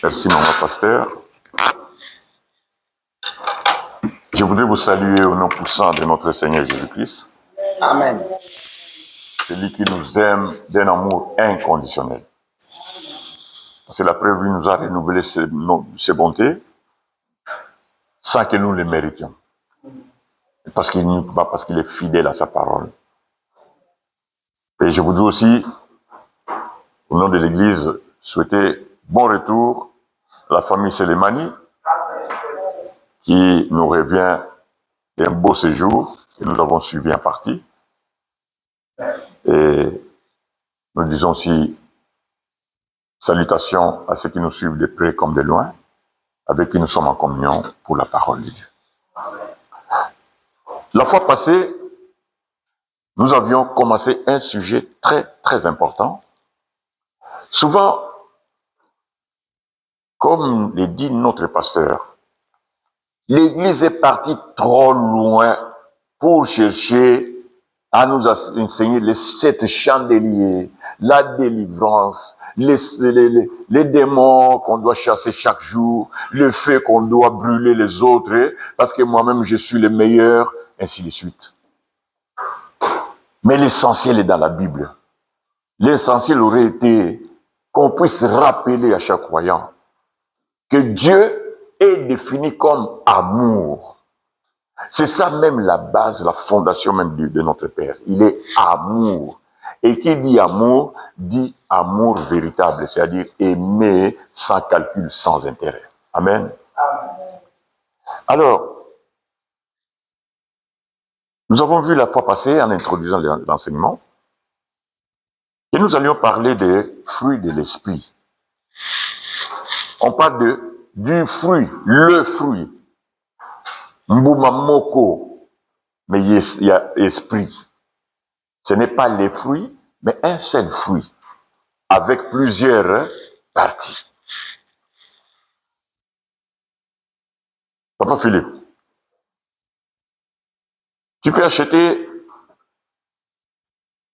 Merci, maman pasteur. Je voudrais vous saluer au nom puissant de notre Seigneur Jésus-Christ. Amen. Celui qui nous aime d'un amour inconditionnel. C'est la preuve qu'il nous a renouvelé ses bontés sans que nous les méritions. Parce qu'il est fidèle à sa parole. Et je voudrais aussi, au nom de l'Église, souhaiter bon retour à la famille Sélémani, qui nous revient d'un beau séjour que nous avons suivi en partie. Et nous disons aussi salutations à ceux qui nous suivent de près comme de loin, avec qui nous sommes en communion pour la parole de Dieu. La fois passée, nous avions commencé un sujet très, très important. Souvent, comme le dit notre pasteur, l'Église est partie trop loin pour chercher à nous enseigner les 7 chandeliers, la délivrance, les démons qu'on doit chasser chaque jour, le fait qu'on doit brûler les autres, parce que moi-même je suis le meilleur, ainsi de suite. Mais l'essentiel est dans la Bible. L'essentiel aurait été qu'on puisse rappeler à chaque croyant que Dieu est défini comme amour. C'est ça même la base, la fondation même de notre Père. Il est amour. Et qui dit amour véritable, c'est-à-dire aimer sans calcul, sans intérêt. Amen. Alors, nous avons vu la fois passée, en introduisant l'enseignement, que nous allions parler des fruits de l'esprit. On parle du fruit, le fruit. Mbumamoko, mais il y a esprit. Ce n'est pas les fruits, mais un seul fruit, avec plusieurs parties. Papa Philippe, tu peux acheter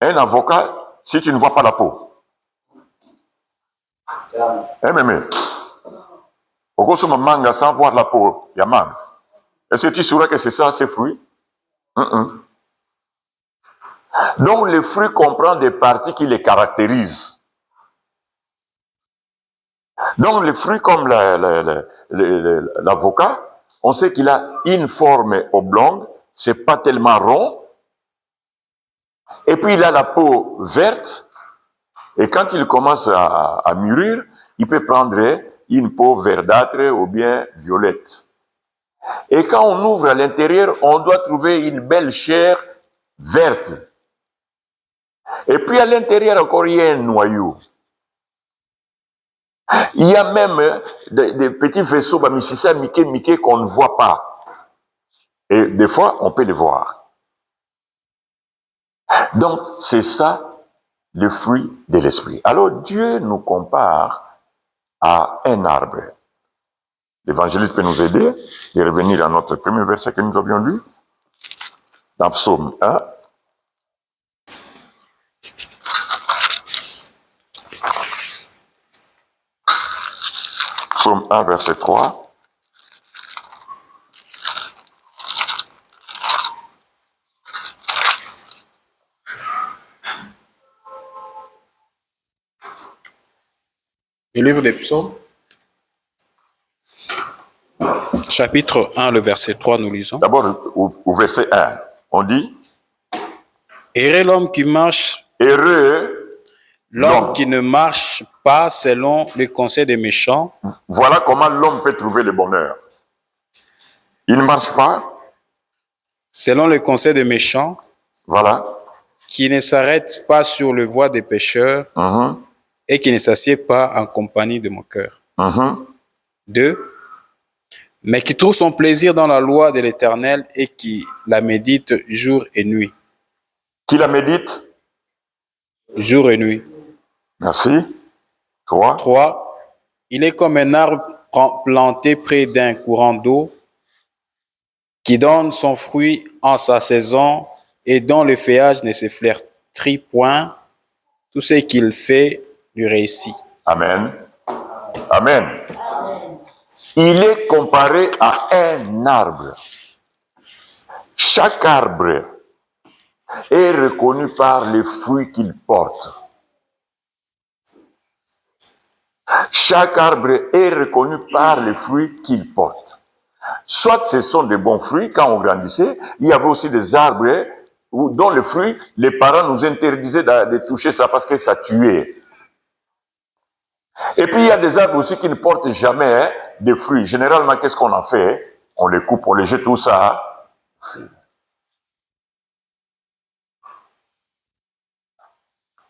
un avocat si tu ne vois pas la peau. Mais, au consomme manga sans voir la peau, il y a mangue. Est-ce que tu saurais que c'est ça, ces fruits? Donc, le fruit comprend des parties qui les caractérisent. Donc, le fruit comme l'avocat, on sait qu'il a une forme oblongue, c'est pas tellement rond. Et puis, il a la peau verte. Et quand il commence à mûrir, il peut prendre une peau verdâtre ou bien violette. Et quand on ouvre à l'intérieur, on doit trouver une belle chair verte. Et puis, à l'intérieur encore, il y a un noyau. Il y a même des petits vaisseaux, Mickey, qu'on ne voit pas. Et des fois, on peut les voir. Donc, c'est ça, le fruit de l'esprit. Alors, Dieu nous compare à un arbre. L'évangéliste peut nous aider de revenir à notre premier verset que nous avions lu, dans Psaume 1. Psaume 1, verset 3. Le livre des Psaumes, chapitre 1, le verset 3, nous lisons. D'abord, au verset 1, on dit « Heureux l'homme qui marche, heureux l'homme qui ne marche pas selon les conseils des méchants. » Voilà comment l'homme peut trouver le bonheur. Il ne marche pas. Selon les conseils des méchants. Voilà. Qui ne s'arrête pas sur le voie des pécheurs. Et qui ne s'assied pas en compagnie de mon cœur. 2. Mais qui trouve son plaisir dans la loi de l'Éternel et qui la médite jour et nuit. Qui la médite? Jour et nuit. Merci. 3. Il est comme un arbre planté près d'un courant d'eau qui donne son fruit en sa saison et dont le feuillage ne se flétrit point. Tout ce qu'il fait lui réussit. Amen. Amen. Il est comparé à un arbre. Chaque arbre est reconnu par les fruits qu'il porte. Chaque arbre est reconnu par les fruits qu'il porte. Soit ce sont des bons fruits, quand on grandissait, il y avait aussi des arbres dont les fruits, les parents nous interdisaient de toucher ça parce que ça tuait. Et puis il y a des arbres aussi qui ne portent jamais de fruits. Généralement, qu'est-ce qu'on en fait? On les coupe, on les jette, tout ça.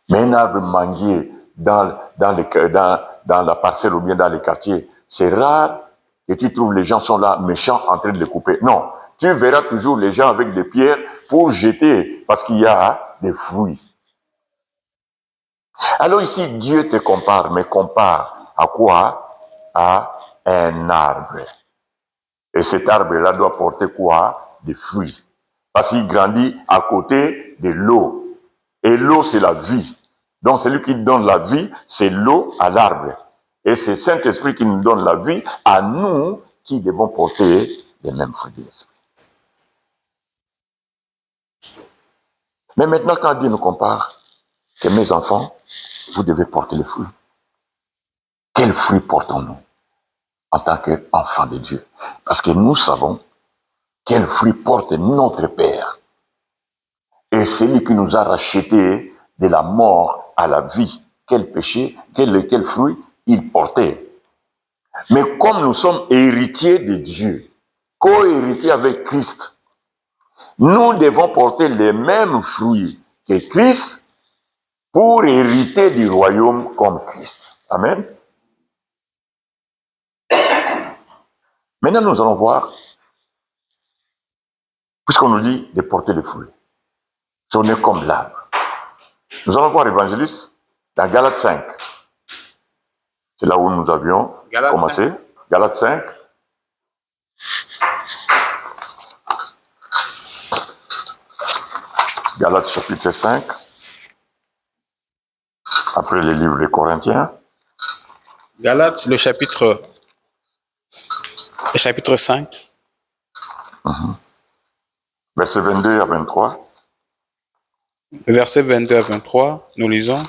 Mais un arbre manguier dans la parcelle ou bien dans les quartiers, c'est rare et tu trouves les gens sont là méchants en train de les couper. Non, tu verras toujours les gens avec des pierres pour jeter parce qu'il y a des fruits. Alors ici, Dieu te compare, mais compare à quoi? À un arbre. Et cet arbre-là doit porter quoi? Des fruits. Parce qu'il grandit à côté de l'eau. Et l'eau, c'est la vie. Donc, celui qui donne la vie, c'est l'eau à l'arbre. Et c'est Saint-Esprit qui nous donne la vie à nous qui devons porter les mêmes fruits de l'Esprit. Mais maintenant, quand Dieu nous compare, que mes enfants, vous devez porter les fruits. Quels fruits portons-nous en tant qu'enfants de Dieu? Parce que nous savons quels fruits porte notre Père. Et c'est lui qui nous a rachetés de la mort à la vie. Quel péché, quel fruit il portait. Mais comme nous sommes héritiers de Dieu, co-héritiers avec Christ, nous devons porter les mêmes fruits que Christ pour hériter du royaume comme Christ. Amen. Maintenant, nous allons voir, puisqu'on nous dit de porter les fruits, on est comme l'arbre. Nous allons voir l'évangéliste dans Galates 5. C'est là où nous avions commencé. Galates 5. Galates chapitre 5. Après les livres des Corinthiens. Galates, le chapitre 5. Versets 22 à 23. Versets 22 à 23, nous lisons.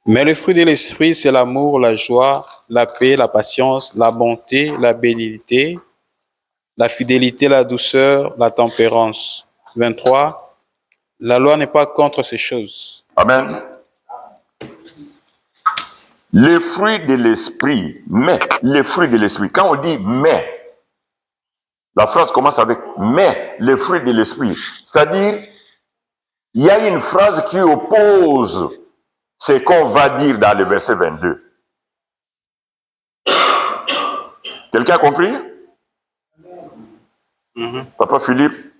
Mais le fruit de l'esprit, c'est l'amour, la joie, la paix, la patience, la bonté, la bénignité, la fidélité, la douceur, la tempérance. 23. La loi n'est pas contre ces choses. Amen. Les fruits de l'esprit, mais, les fruits de l'esprit, quand on dit mais, la phrase commence avec mais, les fruits de l'esprit. C'est-à-dire, il y a une phrase qui oppose ce qu'on va dire dans le verset 22. Quelqu'un a compris? Papa Philippe,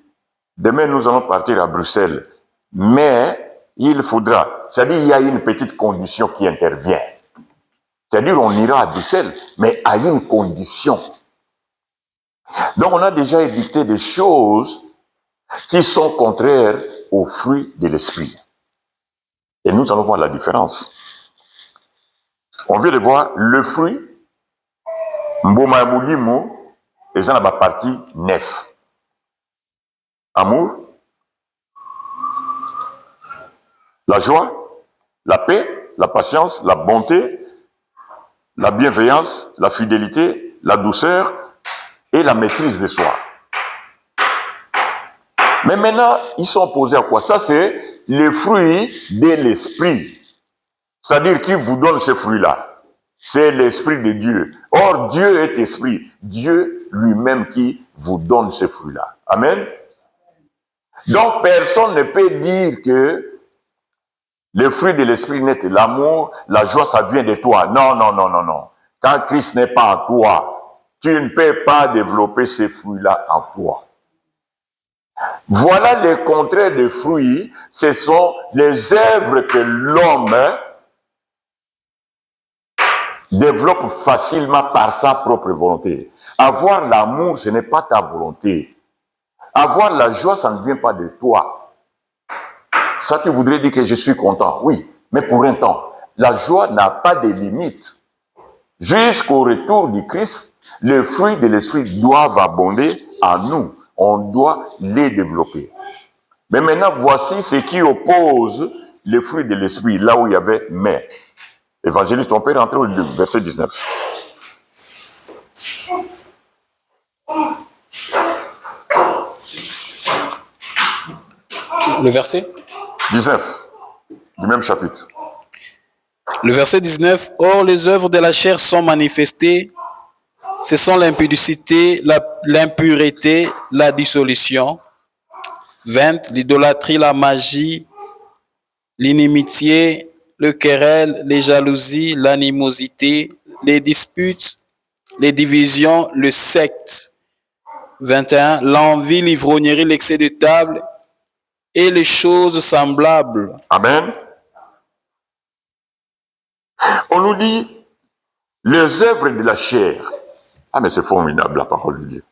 demain nous allons partir à Bruxelles. Mais il faudra, c'est-à-dire il y a une petite condition qui intervient. C'est-à-dire on ira à Bruxelles, mais à une condition. Donc on a déjà édicté des choses qui sont contraires aux fruits de l'esprit. Et nous allons voir la différence. On vient de voir le fruit, mboma boulimo, et ça n'a partie 9. Amour, la joie, la paix, la patience, la bonté, la bienveillance, la fidélité, la douceur et la maîtrise de soi. Mais maintenant, ils sont opposés à quoi? Ça, c'est les fruits de l'esprit. C'est-à-dire qui vous donne ces fruits-là? C'est l'esprit de Dieu. Or, Dieu est esprit. Dieu lui-même qui vous donne ces fruits-là. Amen. Donc, personne ne peut dire que les fruits de l'esprit n'est l'amour, la joie, ça vient de toi. Non, non, non, non, non. Quand Christ n'est pas en toi, tu ne peux pas développer ces fruits-là en toi. Voilà les contraires des fruits, ce sont les œuvres que l'homme développe facilement par sa propre volonté. Avoir l'amour, ce n'est pas ta volonté. Avoir la joie, ça ne vient pas de toi. Ça, tu voudrais dire que je suis content, oui, mais pour un temps. la joie n'a pas de limite. Jusqu'au retour du Christ, les fruits de l'esprit doivent abonder en nous. On doit les développer. Mais maintenant, voici ce qui oppose les fruits de l'esprit, là où il y avait mais. Évangéliste, on peut rentrer au verset 19. Le verset 19, du même chapitre. Le verset 19. Or, les œuvres de la chair sont manifestées. Ce sont l'impudicité, l'impureté, la dissolution. 20. L'idolâtrie, la magie, l'inimitié, le querelle, les jalousies, l'animosité, les disputes, les divisions, le secte. 21. L'envie, l'ivrognerie, l'excès de table et les choses semblables. Amen. On nous dit les œuvres de la chair. Ah, mais c'est formidable la parole de Dieu.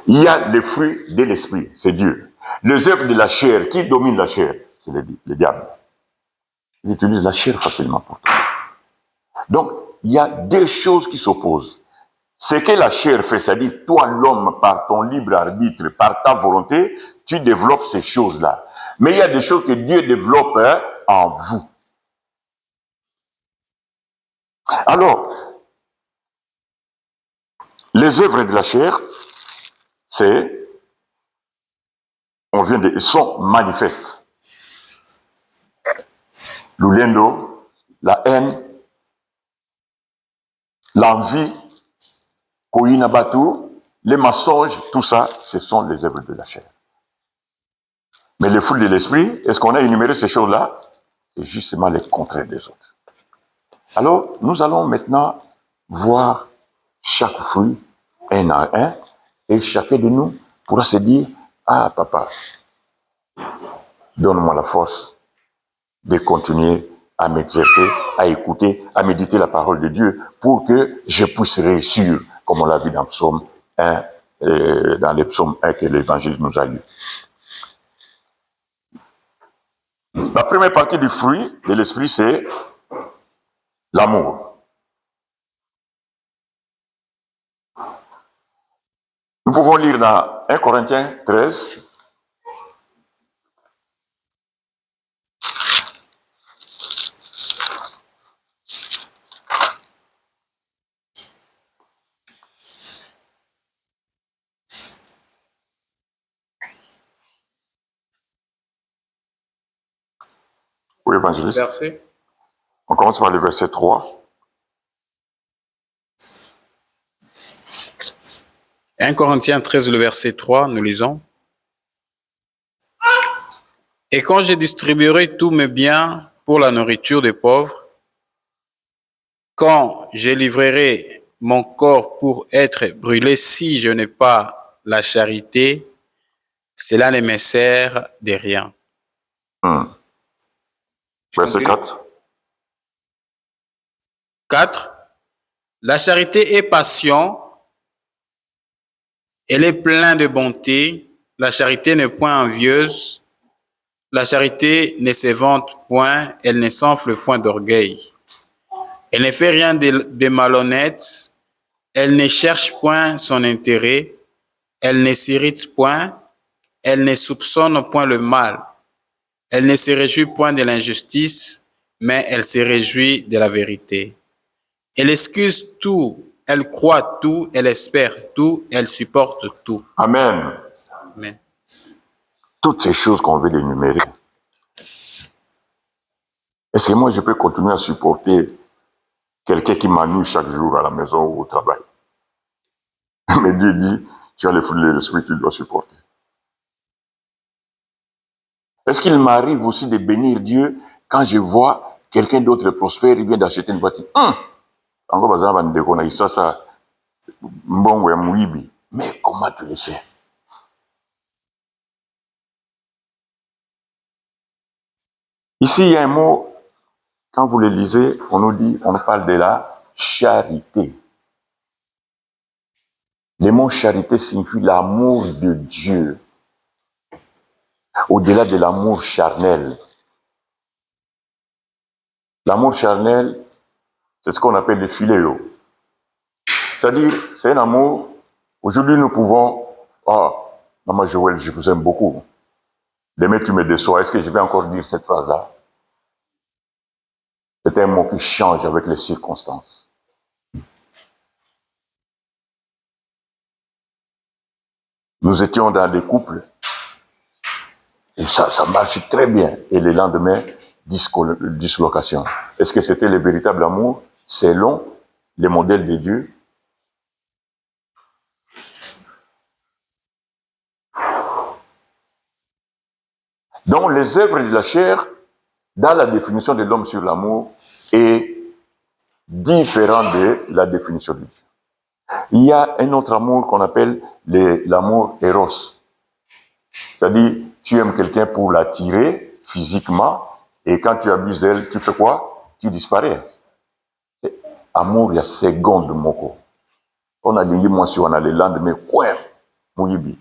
Il y a les fruits de l'esprit, c'est Dieu. Les œuvres de la chair, qui domine la chair? C'est le diable. Il utilise la chair facilement pour tout. Donc, il y a deux choses qui s'opposent. Ce que la chair fait, c'est-à-dire toi, l'homme, par ton libre arbitre, par ta volonté, tu développes ces choses-là. Mais il y a des choses que Dieu développe en vous. Alors, les œuvres de la chair, sont manifestes. L'ulendo, la haine, l'envie, Koinabatu, les mensonges, tout ça, ce sont les œuvres de la chair. Mais les fruits de l'esprit, est-ce qu'on a énuméré ces choses-là? C'est justement les contraires des autres. Alors, nous allons maintenant voir chaque fruit un à un, et chacun de nous pourra se dire, ah papa, donne-moi la force de continuer à m'exercer, à écouter, à méditer la parole de Dieu pour que je puisse réussir, comme on l'a vu dans le psaume 1, dans les psaumes 1 que l'évangile nous a lu. La première partie du fruit de l'esprit, c'est l'amour. Nous pouvons lire dans 1 Corinthiens 13, oui, évangéliste. Verset. On commence par le verset 3. 1 Corinthiens 13, le verset 3, nous lisons. Et quand je distribuerai tous mes biens pour la nourriture des pauvres, quand je livrerai mon corps pour être brûlé, si je n'ai pas la charité, cela ne me sert de rien. Verset 4. 4. La charité est passion, elle est pleine de bonté, la charité n'est point envieuse, la charité ne se vante point, elle ne s'enfle point d'orgueil. Elle ne fait rien de malhonnête, elle ne cherche point son intérêt, elle ne s'irrite point, elle ne soupçonne point le mal, elle ne se réjouit point de l'injustice, mais elle se réjouit de la vérité. Elle excuse tout, elle croit tout, elle espère tout, elle supporte tout. Amen. Amen. Toutes ces choses qu'on veut énumérer. Est-ce que moi, je peux continuer à supporter quelqu'un qui m'ennuie chaque jour à la maison ou au travail? Mais Dieu dit, tu as les fruits de l'esprit, tu dois supporter. Est-ce qu'il m'arrive aussi de bénir Dieu quand je vois quelqu'un d'autre prospère, il vient d'acheter une voiture? Encore bazar bandeko na ça, mbongo ya muibi. Mais comment tu le sais? Ici, il y a un mot, quand vous le lisez, on nous dit, on parle de la charité. Le mot charité signifie l'amour de Dieu, au-delà de l'amour charnel. L'amour charnel, c'est ce qu'on appelle le philéo. C'est-à-dire, c'est un amour. Aujourd'hui, nous pouvons... Ah, maman Joël, je vous aime beaucoup. Demain, tu me déçois. Est-ce que je vais encore dire cette phrase-là? C'est un mot qui change avec les circonstances. Nous étions dans des couples. Et ça marche très bien. Et le lendemain, dislocation. Est-ce que c'était le véritable amour selon les modèles de Dieu? Donc, les œuvres de la chair, dans la définition de l'homme sur l'amour, est différent de la définition de Dieu. Il y a un autre amour qu'on appelle l'amour éros. C'est-à-dire, tu aimes quelqu'un pour l'attirer physiquement, et quand tu abuses d'elle, tu fais quoi? Tu disparais. Amour, il y a seconde moko. On a dit, moi, si on a le lendemain, quoi? Mouyibi.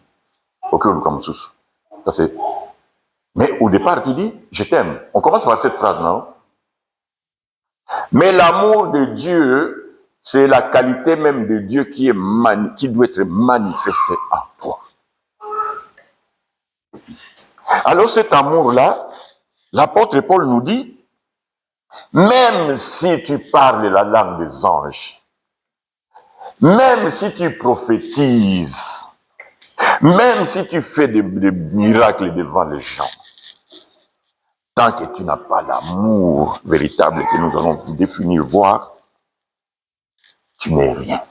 Ok, ça c'est. Mais au départ, tu dis, je t'aime. On commence par cette phrase, non? Mais l'amour de Dieu, c'est la qualité même de Dieu qui doit être manifestée en toi. Alors cet amour-là, l'apôtre Paul nous dit, même si tu parles la langue des anges, même si tu prophétises, même si tu fais des miracles devant les gens, tant que tu n'as pas l'amour véritable que nous allons définir, voir, tu n'es rien.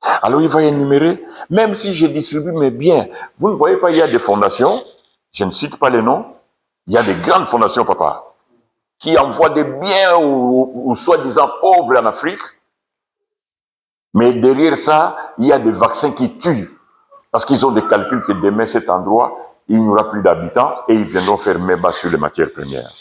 Alors il va énumérer, même si je distribue mes biens, vous ne voyez pas, il y a des fondations, je ne cite pas les noms, il y a des grandes fondations, papa, qui envoient des biens aux soi-disant pauvres en Afrique, mais derrière ça, il y a des vaccins qui tuent, parce qu'ils ont des calculs que demain, cet endroit, il n'y aura plus d'habitants et ils viendront faire main basse sur les matières premières.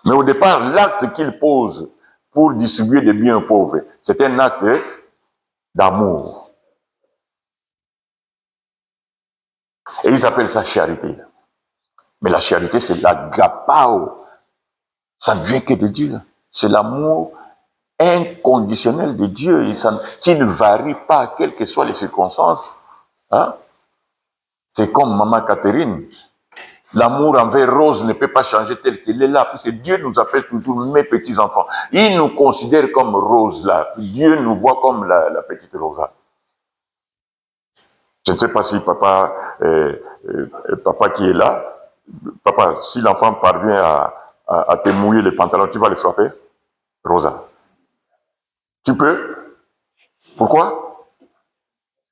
Mais au départ, l'acte qu'ils posent pour distribuer des biens aux pauvres, c'est un acte d'amour. Et ils appellent ça charité. Mais la charité, c'est l'agapao. Ça ne vient que de Dieu. C'est l'amour inconditionnel de Dieu qui ne varie pas, quelles que soient les circonstances. Hein? C'est comme Maman Catherine. L'amour envers Rose ne peut pas changer tel qu'il est là, parce que Dieu nous appelle toujours mes petits-enfants. Il nous considère comme Rose là. Dieu nous voit comme la petite Rosa. Je ne sais pas si papa qui est là, papa, si l'enfant parvient à te mouiller les pantalons, tu vas le frapper? Rosa. Tu peux? Pourquoi?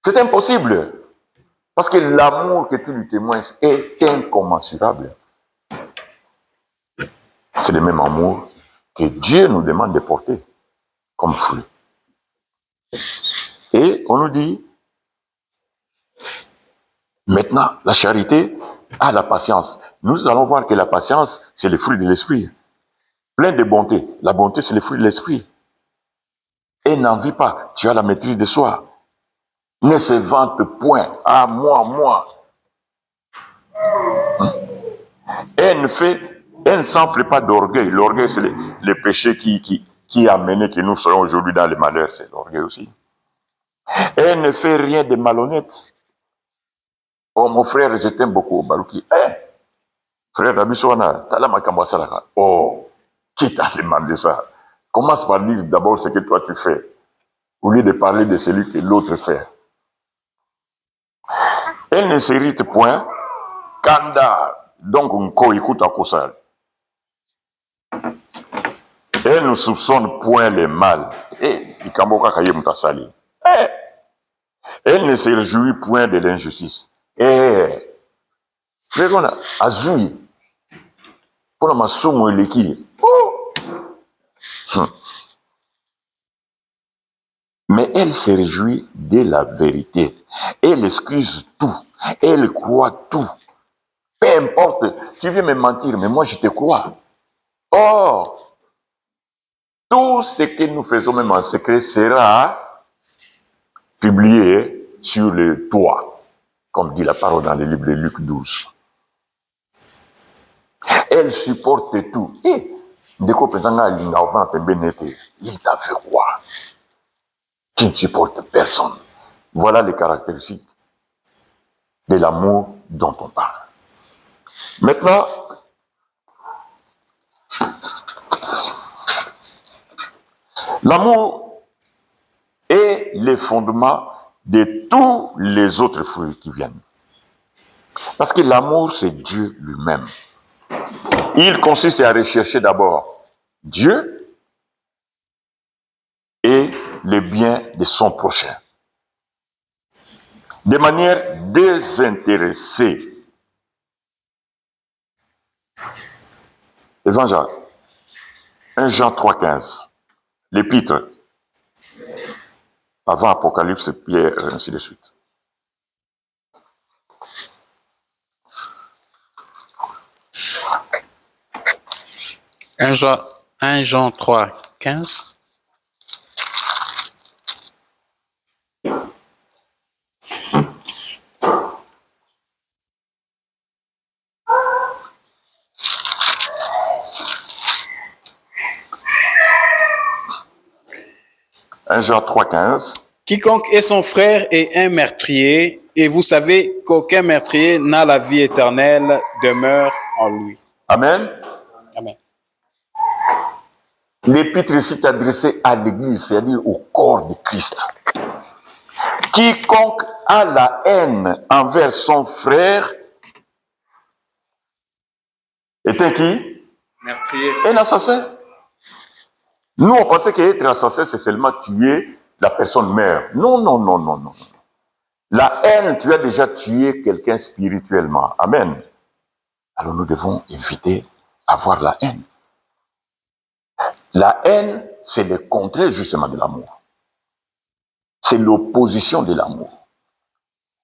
C'est impossible. Parce que l'amour que tu lui témoignes est incommensurable. C'est le même amour que Dieu nous demande de porter comme fruit. Et on nous dit, maintenant, la charité a la patience. Nous allons voir que la patience, c'est le fruit de l'esprit. Plein de bonté. La bonté, c'est le fruit de l'esprit. Et n'envie pas. Tu as la maîtrise de soi. Ne se vante point. Ah, moi. Elle ne s'enfle pas d'orgueil. L'orgueil, c'est le péché qui a mené que nous soyons aujourd'hui dans le malheur. C'est l'orgueil aussi. Elle ne fait rien de malhonnête. Oh, mon frère, je t'aime beaucoup, Barouki. Frère Abiswana, t'as la makambasalaka. Oh, qui t'a demandé ça? Commence par dire d'abord ce que toi tu fais, au lieu de parler de celui que l'autre fait. Elle ne s'irrite point, kanda, donc on écoute à Kosal. Elle ne soupçonne point les mal. Elle ne se réjouit point de l'injustice. Frère, Azoui, pour ma somme eleki. Mais elle se réjouit de la vérité. Elle excuse tout. Elle croit tout. Peu importe, tu viens me mentir, mais moi je te crois. Or, tout ce que nous faisons même en secret sera publié sur le toit, comme dit la parole dans le livre de Luc 12. Elle supporte tout. Et, il t'a fait quoi? Tu ne supportes personne. Voilà les caractéristiques de l'amour dont on parle. Maintenant, l'amour est le fondement de tous les autres fruits qui viennent. Parce que l'amour, c'est Dieu lui-même. Il consiste à rechercher d'abord Dieu et le bien de son prochain. De manière désintéressée. Évangile, 1 Jean 3,15. L'épître, avant Apocalypse, Pierre, ainsi de suite. Un Jean 3, 15. Jean 3,15. Quiconque est son frère est un meurtrier, et vous savez qu'aucun meurtrier n'a la vie éternelle, demeure en lui. Amen. Amen. L'épître ici est adressée à l'Église, c'est-à-dire au corps de Christ. Quiconque a la haine envers son frère était qui? Meurtrier. Un assassin. Nous, on pensait qu'être assassin, c'est seulement tuer la personne mère. Non, non, non, non, non. La haine, tu as déjà tué quelqu'un spirituellement. Amen. Alors nous devons éviter avoir la haine. La haine, c'est le contraire justement de l'amour. C'est l'opposition de l'amour.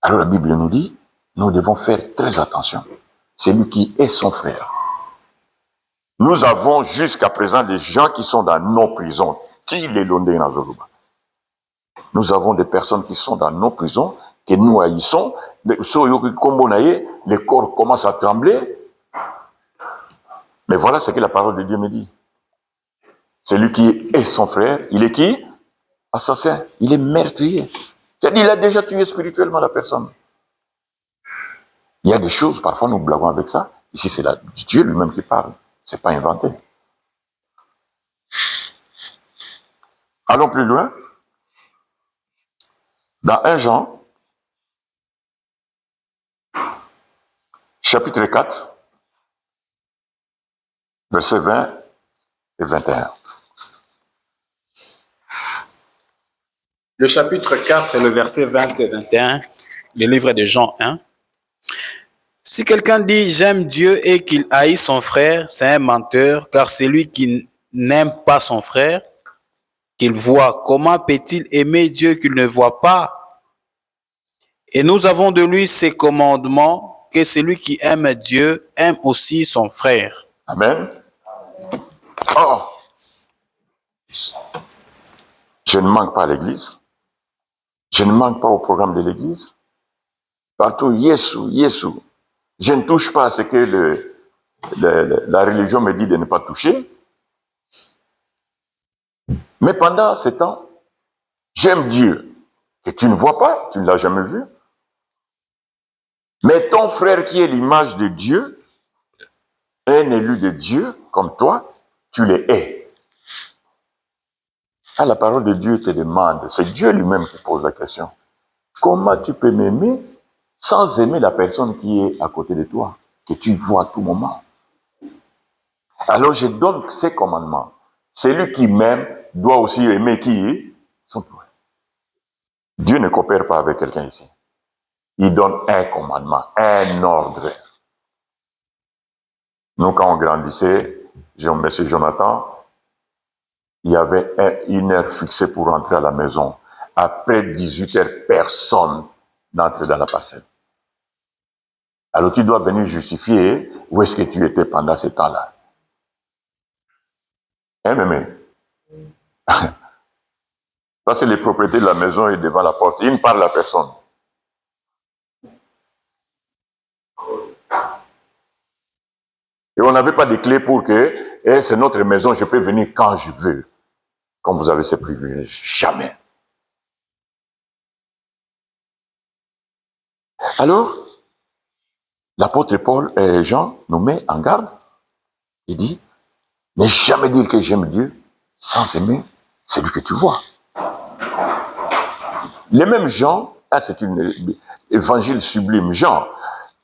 Alors la Bible nous dit, nous devons faire très attention. C'est lui qui est son frère. Nous avons jusqu'à présent des gens qui sont dans nos prisons. Nous avons des personnes qui sont dans nos prisons, que nous haïssons. Les corps commencent à trembler. Mais voilà ce que la parole de Dieu me dit. Celui qui est son frère, il est qui? Assassin. Il est meurtrier. C'est-à-dire, il a déjà tué spirituellement la personne. Il y a des choses, parfois nous blaguons avec ça. Ici, c'est Dieu lui-même qui parle. C'est pas inventé. Allons plus loin. Dans 1 Jean, chapitre 4, versets 20 et 21. Le chapitre 4 et le verset 20 et 21, le livre de Jean 1. Si quelqu'un dit « j'aime Dieu » et qu'il haït son frère, c'est un menteur, car celui qui n'aime pas son frère, qu'il voit, comment peut-il aimer Dieu qu'il ne voit pas? Et nous avons de lui ces commandements, que celui qui aime Dieu aime aussi son frère. Amen. Oh, je ne manque pas à l'église. Je ne manque pas au programme de l'église. Partout, Yesu, Yesu. Je ne touche pas à ce que la religion me dit de ne pas toucher. Mais pendant ce temps, j'aime Dieu, que tu ne vois pas, tu ne l'as jamais vu. Mais ton frère qui est l'image de Dieu, un élu de Dieu comme toi, tu le hais. Ah, la parole de Dieu te demande, c'est Dieu lui-même qui pose la question. Comment tu peux m'aimer sans aimer la personne qui est à côté de toi, que tu vois à tout moment? Alors je donne ces commandements. Celui qui m'aime doit aussi aimer qui est son frère. Dieu ne coopère pas avec quelqu'un ici. Il donne un commandement, un ordre. Nous, quand on grandissait, M. Jonathan, il y avait une heure fixée pour rentrer à la maison. Après 18 heures, personne n'entre dans la parcelle. Alors tu dois venir justifier où est-ce que tu étais pendant ce temps-là. Hein, mémé? Ça, c'est les propriétés de la maison et devant la porte. Il ne parle à personne. Et on n'avait pas de clé pour que c'est notre maison, je peux venir quand je veux. Comme vous avez ce privilège, jamais. Alors, l'apôtre Paul et Jean nous met en garde. Il dit, ne jamais dire que j'aime Dieu sans aimer celui que tu vois. Les mêmes Jean, c'est un évangile sublime, Jean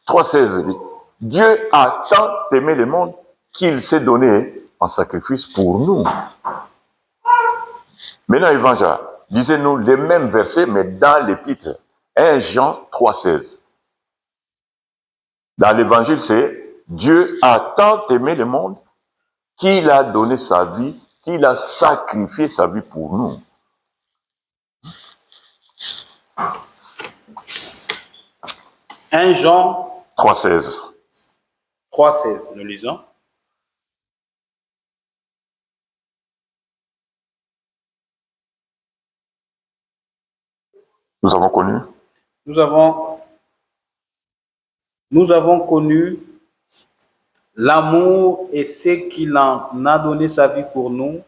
3,16 dit, Dieu a tant aimé le monde qu'il s'est donné en sacrifice pour nous. Maintenant, évangile, lisez-nous les mêmes versets, mais dans l'épître. 1 Jean 3,16. Dans l'évangile, c'est Dieu a tant aimé le monde qu'il a donné sa vie, qu'il a sacrifié sa vie pour nous. « 1 Jean 3,16. 3,16, nous lisons. Nous avons connu. Nous avons connu l'amour et ce qu'il en a donné sa vie pour nous.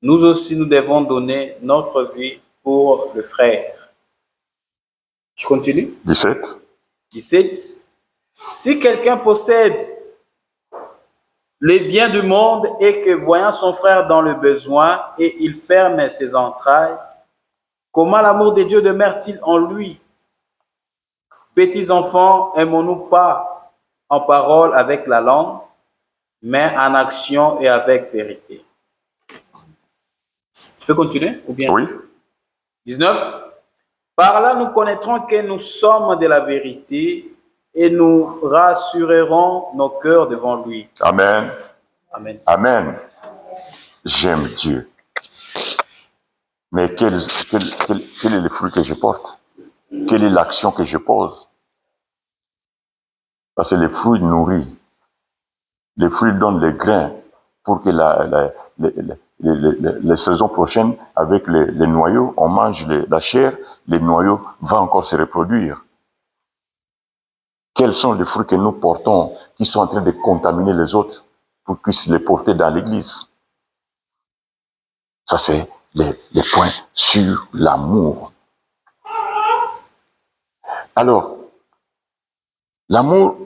Nous aussi, nous devons donner notre vie pour le frère. Je continue. 17. 17. Si quelqu'un possède les biens du monde et que voyant son frère dans le besoin et il ferme ses entrailles, comment l'amour de Dieu demeure-t-il en lui? Petits enfants, aimons-nous pas en parole avec la langue, mais en action et avec vérité. Je peux continuer ou bien? Oui. 19. Par là, nous connaîtrons que nous sommes de la vérité et nous rassurerons nos cœurs devant lui. Amen. Amen. Amen. J'aime Dieu. Mais quel est le fruit que je porte? Quelle est l'action que je pose? Parce que les fruits nourrissent. Les fruits donnent les grains pour que les saisons prochaines, avec les noyaux, on mange la chair, les noyaux vont encore se reproduire. Quels sont les fruits que nous portons qui sont en train de contaminer les autres pour qu'ils puissent les porter dans l'Église? Ça, c'est les points sur l'amour. Alors, l'amour,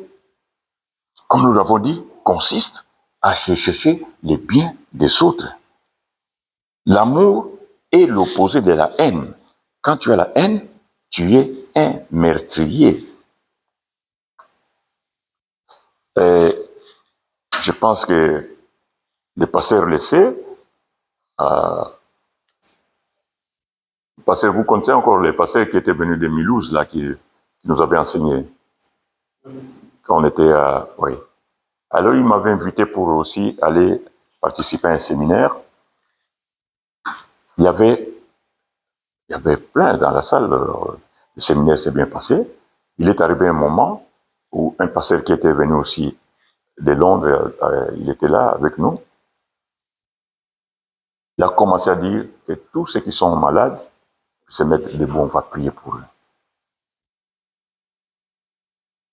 comme nous l'avons dit, consiste à chercher les biens des autres. L'amour est l'opposé de la haine. Quand tu as la haine, tu es un meurtrier. Je pense que le pasteur le sait. Pasteur, vous connaissez encore le pasteur qui était venu de Milouz, là, qui nous avait enseigné quand on était à... Oui. Alors, il m'avait invité pour aussi aller participer à un séminaire. Il y avait plein dans la salle. Le séminaire s'est bien passé. Il est arrivé un moment où un pasteur qui était venu aussi de Londres, il était là avec nous. Il a commencé à dire que tous ceux qui sont malades se mettent debout, on va prier pour eux.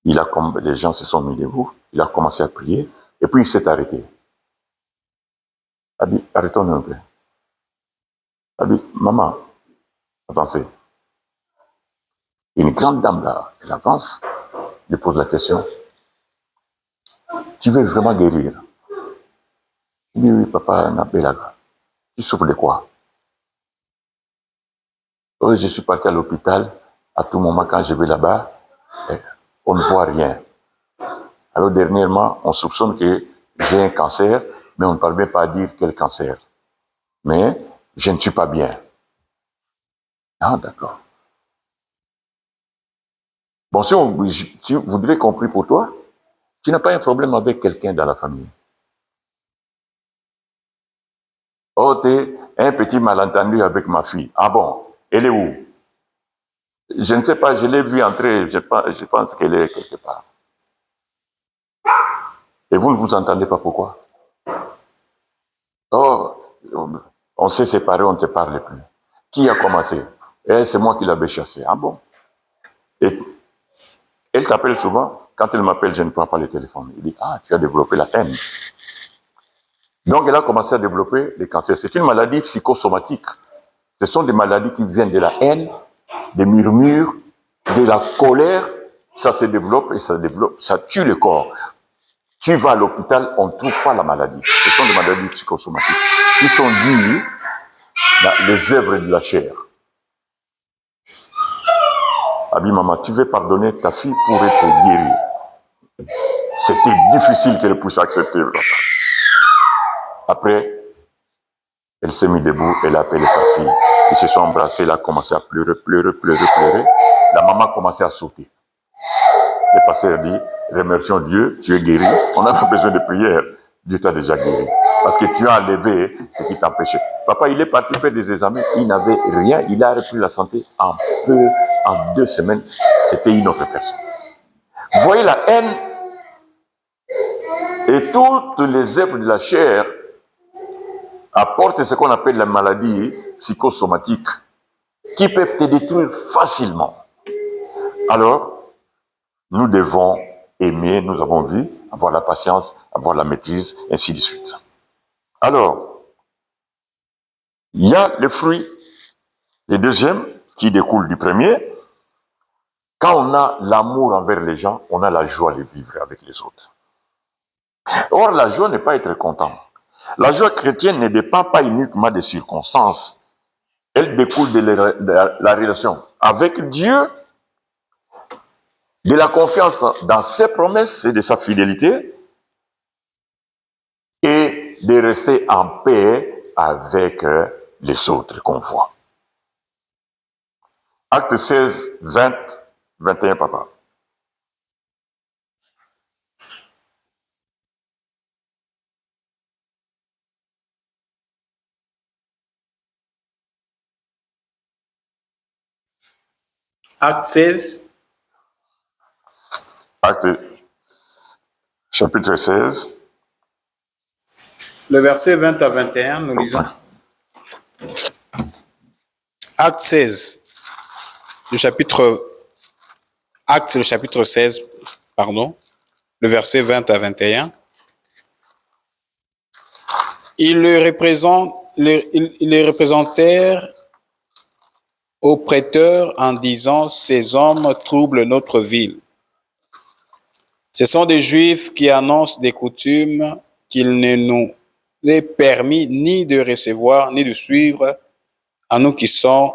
Les gens se sont mis debout, il a commencé à prier, et puis il s'est arrêté. Il a dit, arrêtons un peu. Il a dit, maman, avancez. Une grande dame là, elle avance, lui pose la question, tu veux vraiment guérir? Il dit, oui, papa, Nabelaga. Tu souffres de quoi? Oh, je suis parti à l'hôpital, à tout moment quand je vais là-bas, on ne voit rien. Alors dernièrement, on soupçonne que j'ai un cancer, mais on ne parvient pas à dire quel cancer. Mais je ne suis pas bien. Ah, d'accord. Bon, si vous devez compris pour toi, tu n'as pas un problème avec quelqu'un dans la famille. Oh, t'es un petit malentendu avec ma fille. Ah bon, elle est où? Je ne sais pas, je l'ai vue entrer, je pense qu'elle est quelque part. Et vous ne vous entendez pas pourquoi? Oh, on s'est séparés, on ne se parle plus. Qui a commencé? C'est moi qui l'avais chassé. Ah bon? Et elle t'appelle souvent. Quand elle m'appelle, je ne prends pas le téléphone. Il dit, ah, tu as développé la haine. Donc, elle a commencé à développer les cancers. C'est une maladie psychosomatique. Ce sont des maladies qui viennent de la haine, des murmures, de la colère. Ça se développe et ça développe, ça tue le corps. Tu vas à l'hôpital, on ne trouve pas la maladie. Ce sont des maladies psychosomatiques qui sont dues dans les œuvres de la chair. Abi maman, tu veux pardonner ta fille pour être guérie. C'était difficile qu'elle puisse accepter. Après, elle s'est mise debout, elle a appelé sa fille. Ils se sont embrassés, elle a commencé à pleurer. La maman a commencé à sauter. Le pasteur dit, remercions Dieu, tu es guéri. On n'a pas besoin de prière. Dieu t'a déjà guéri. Parce que tu as enlevé ce qui t'empêchait. Papa, il est parti faire des examens, il n'avait rien, il a repris la santé en 2 semaines. C'était une autre personne. Vous voyez la haine et toutes les œuvres de la chair apportent ce qu'on appelle la maladie psychosomatique qui peuvent te détruire facilement. Alors, nous devons aimer, nous avons vu, avoir la patience, avoir la maîtrise, ainsi de suite. Alors, il y a le fruit, le deuxième, qui découle du premier. Quand on a l'amour envers les gens, on a la joie de vivre avec les autres. Or, la joie n'est pas être content. La joie chrétienne ne dépend pas uniquement des circonstances. Elle découle de la relation avec Dieu, de la confiance dans ses promesses et de sa fidélité, et de rester en paix avec les autres qu'on voit. Acte 16, 20, 21, papa. Acte 16. Acte chapitre 16. Le verset 20 à 21, nous lisons. Acte 16. Le chapitre 16, pardon. Le verset 20 à 21. Ils le représentèrent aux prêteurs en disant, ces hommes troublent notre ville. Ce sont des Juifs qui annoncent des coutumes qu'il ne nous est permis ni de recevoir, ni de suivre à nous qui sommes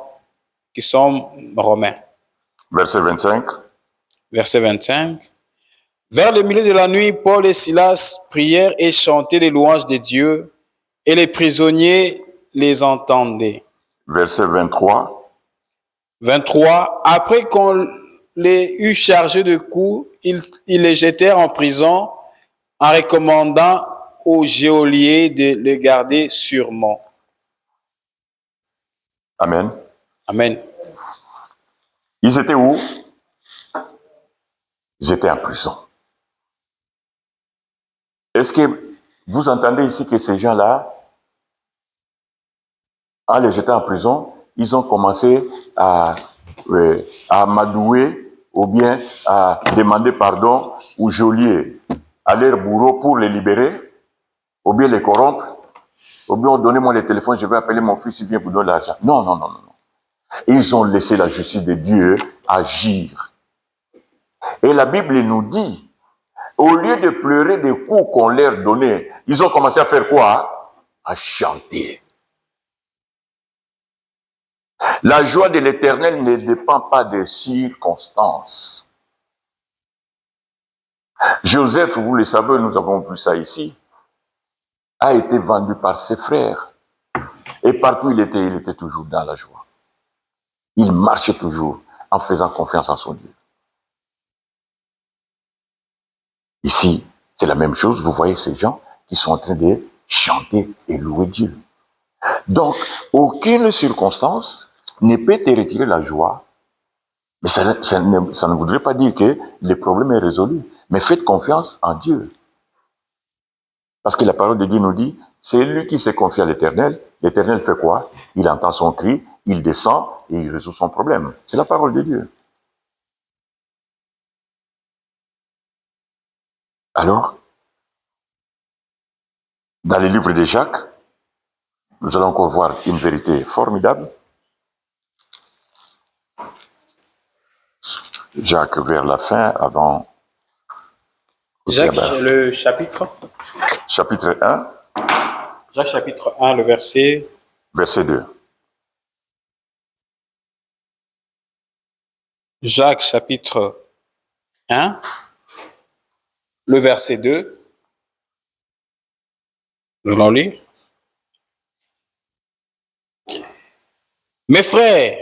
romains. Verset 25. Verset 25. Vers le milieu de la nuit, Paul et Silas prièrent et chantaient les louanges de Dieu, et les prisonniers les entendaient. Verset 23. 23. Après qu'on les eut chargés de coups, ils les jetèrent en prison en recommandant au geôlier de le garder sûrement. Amen. Amen. Ils étaient où? Ils étaient en prison. Est-ce que vous entendez ici que ces gens-là, en les jetant en prison, ils ont commencé à amadouer ou bien à demander pardon au geôlier, à leur bourreau pour les libérer, ou bien les corrompre, ou bien donnez-moi le téléphone, je vais appeler mon fils, il vient vous donner l'argent. Non, non, non, non. Ils ont laissé la justice de Dieu agir. Et la Bible nous dit, au lieu de pleurer des coups qu'on leur donnait, ils ont commencé à faire quoi? À chanter. La joie de l'Éternel ne dépend pas des circonstances. Joseph, vous le savez, nous avons vu ça ici, a été vendu par ses frères. Et partout il était toujours dans la joie. Il marchait toujours en faisant confiance en son Dieu. Ici, c'est la même chose. Vous voyez ces gens qui sont en train de chanter et louer Dieu. Donc, aucune circonstance ne peut te retirer la joie. Mais ça ne voudrait pas dire que le problème est résolu. Mais faites confiance en Dieu. Parce que la parole de Dieu nous dit, c'est lui qui s'est confié à l'Éternel. L'Éternel fait quoi? Il entend son cri, il descend et il résout son problème. C'est la parole de Dieu. Alors, dans les livres de Jacques, nous allons encore voir une vérité formidable. Jacques, vers la fin, avant... Jacques, le chapitre Chapitre 1. Jacques chapitre 1, le verset 2. Jacques chapitre 1, le verset 2. Nous allons lire. Mes frères,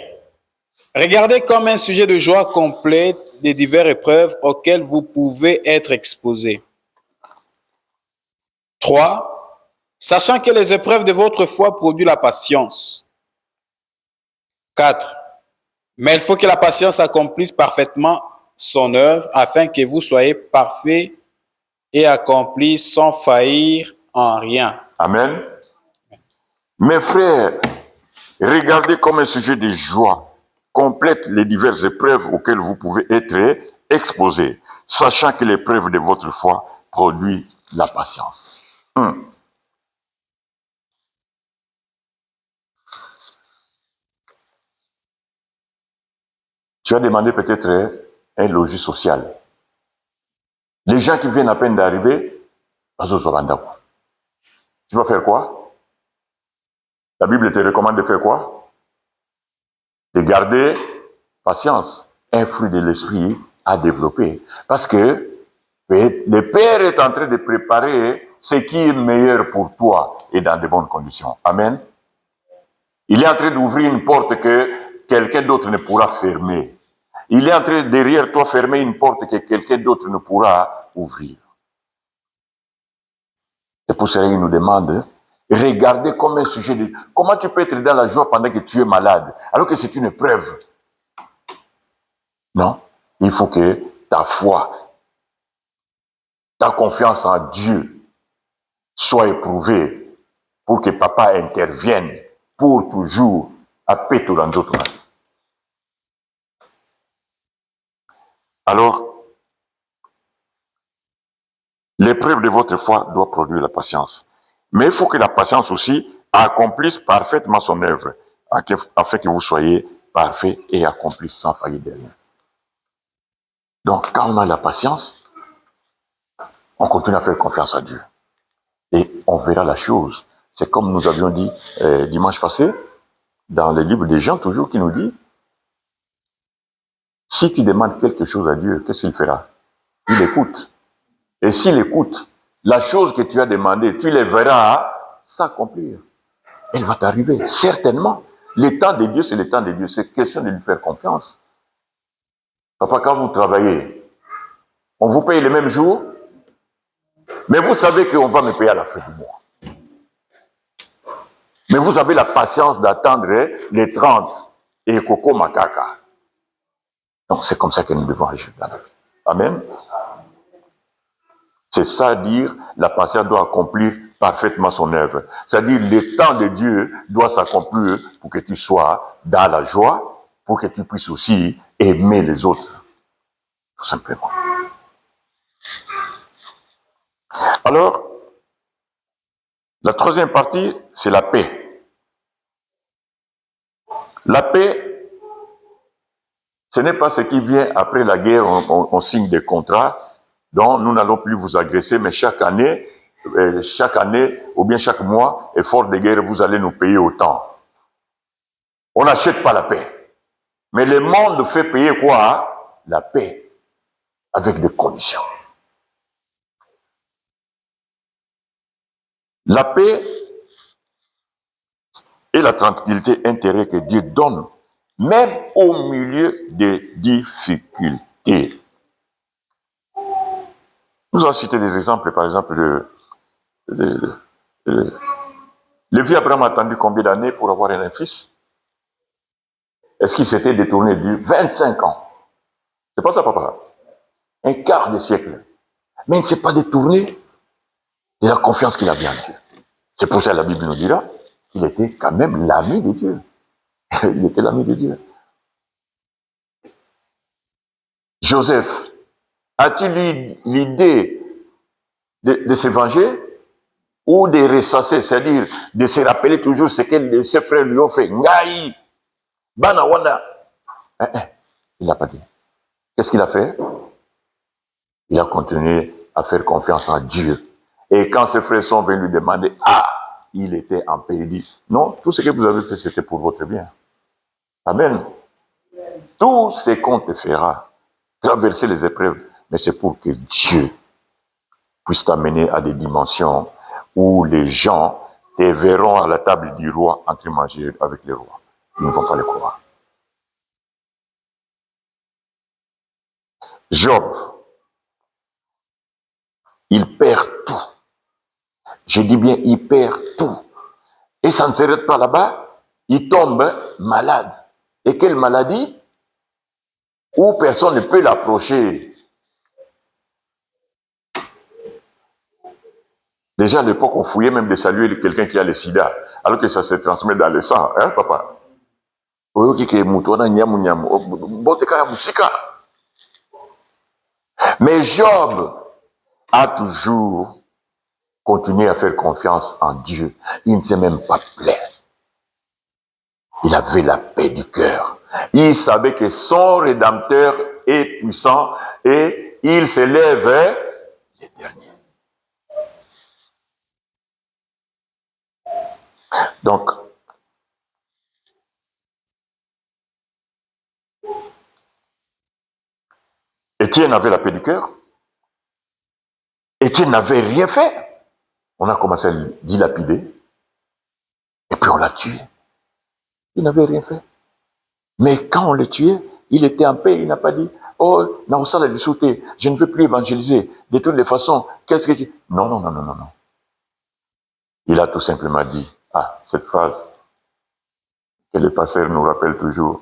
regardez comme un sujet de joie complète les diverses épreuves auxquelles vous pouvez être exposés. 3. Sachant que les épreuves de votre foi produisent la patience. 4. Mais il faut que la patience accomplisse parfaitement son œuvre afin que vous soyez parfaits et accomplis sans faillir en rien. Amen. Mes frères, regardez comme un sujet de joie complète les diverses épreuves auxquelles vous pouvez être exposés, sachant que l'épreuve de votre foi produit la patience. Tu as demandé peut-être un logis social. Les gens qui viennent à peine d'arriver, tu vas faire quoi? La Bible te recommande de faire quoi? De garder patience, un fruit de l'esprit à développer. Parce que le Père est en train de préparer ce qui est meilleur pour toi et dans de bonnes conditions. Amen. Il est en train d'ouvrir une porte que quelqu'un d'autre ne pourra fermer. Il est en train derrière toi fermer une porte que quelqu'un d'autre ne pourra ouvrir. C'est pour cela qu'il nous demande, regardez comme un sujet de... Comment tu peux être dans la joie pendant que tu es malade, alors que c'est une épreuve? Non, il faut que ta foi, ta confiance en Dieu soit éprouvée pour que papa intervienne pour toujours à péter dans d'autres mains. Alors, l'épreuve de votre foi doit produire la patience. Mais il faut que la patience aussi accomplisse parfaitement son œuvre, afin que vous soyez parfaits et accomplis sans faillir de rien. Donc, quand on a la patience, on continue à faire confiance à Dieu. Et on verra la chose. C'est comme nous avions dit dimanche passé, dans le livre des gens, toujours, qui nous dit, si tu demandes quelque chose à Dieu, qu'est-ce qu'il fera? Il écoute. Et s'il écoute, la chose que tu as demandée, tu les verras s'accomplir. Elle va t'arriver, certainement. Le temps de Dieu, c'est le temps de Dieu. C'est question de lui faire confiance. Papa, quand vous travaillez, on vous paye le même jour, mais vous savez qu'on va me payer à la fin du mois. Mais vous avez la patience d'attendre les 30 et Coco Makaka. Donc c'est comme ça que nous devons agir dans la vie. Amen. C'est ça dire, la patience doit accomplir parfaitement son œuvre. C'est-à-dire, le temps de Dieu doit s'accomplir pour que tu sois dans la joie, pour que tu puisses aussi aimer les autres. Tout simplement. Alors, la troisième partie, c'est la paix. La paix, ce n'est pas ce qui vient après la guerre, on signe des contrats, dont nous n'allons plus vous agresser, mais chaque année, ou bien chaque mois, effort de guerre, vous allez nous payer autant. On n'achète pas la paix. Mais le monde fait payer quoi? La paix, avec des conditions. La paix et la tranquillité intérieure que Dieu donne, même au milieu des difficultés. Nous allons citer des exemples, par exemple, le vieux Abraham a attendu combien d'années pour avoir un fils? Est-ce qu'il s'était détourné de Dieu? 25 ans. C'est pas ça, papa. Un quart de siècle. Mais il ne s'est pas détourné de la confiance qu'il avait en Dieu. C'est pour ça que la Bible nous dira qu'il était quand même l'ami de Dieu. Il était l'ami de Dieu. Joseph, as-tu eu l'idée de se venger ou de ressasser, c'est-à-dire de se rappeler toujours ce que ses frères lui ont fait. Ngai, Bana Wanda. Il n'a pas dit. Qu'est-ce qu'il a fait? Il a continué à faire confiance en Dieu. Et quand ses frères sont venus lui demander, il était en paix. Il dit, non, tout ce que vous avez fait, c'était pour votre bien. Amen. Tout ce qu'on te fera, traverser les épreuves, mais c'est pour que Dieu puisse t'amener à des dimensions où les gens te verront à la table du roi en train de manger avec les rois. Ils ne vont pas le croire. Job, il perd tout. Je dis bien, il perd tout. Et ça ne s'arrête pas là-bas. Il tombe malade. Et quelle maladie? Où personne ne peut l'approcher. Déjà à l'époque, on fouillait même de saluer quelqu'un qui a le sida, alors que ça se transmet dans le sang, hein, papa? Mais Job a toujours continué à faire confiance en Dieu. Il ne s'est même pas plaint. Il avait la paix du cœur. Il savait que son Rédempteur est puissant et il s'élève les derniers. Donc, Étienne avait la paix du cœur. Étienne n'avait rien fait. On a commencé à le dilapider. Et puis on l'a tué. Il n'avait rien fait. Mais quand on l'a tué, il était en paix. Il n'a pas dit, oh, non, ça l'a dissouté. Je ne veux plus évangéliser. De toutes les façons, qu'est-ce que tu... Non, non, non, non, non, non. Il a tout simplement dit, cette phrase que les pasteurs nous rappellent toujours.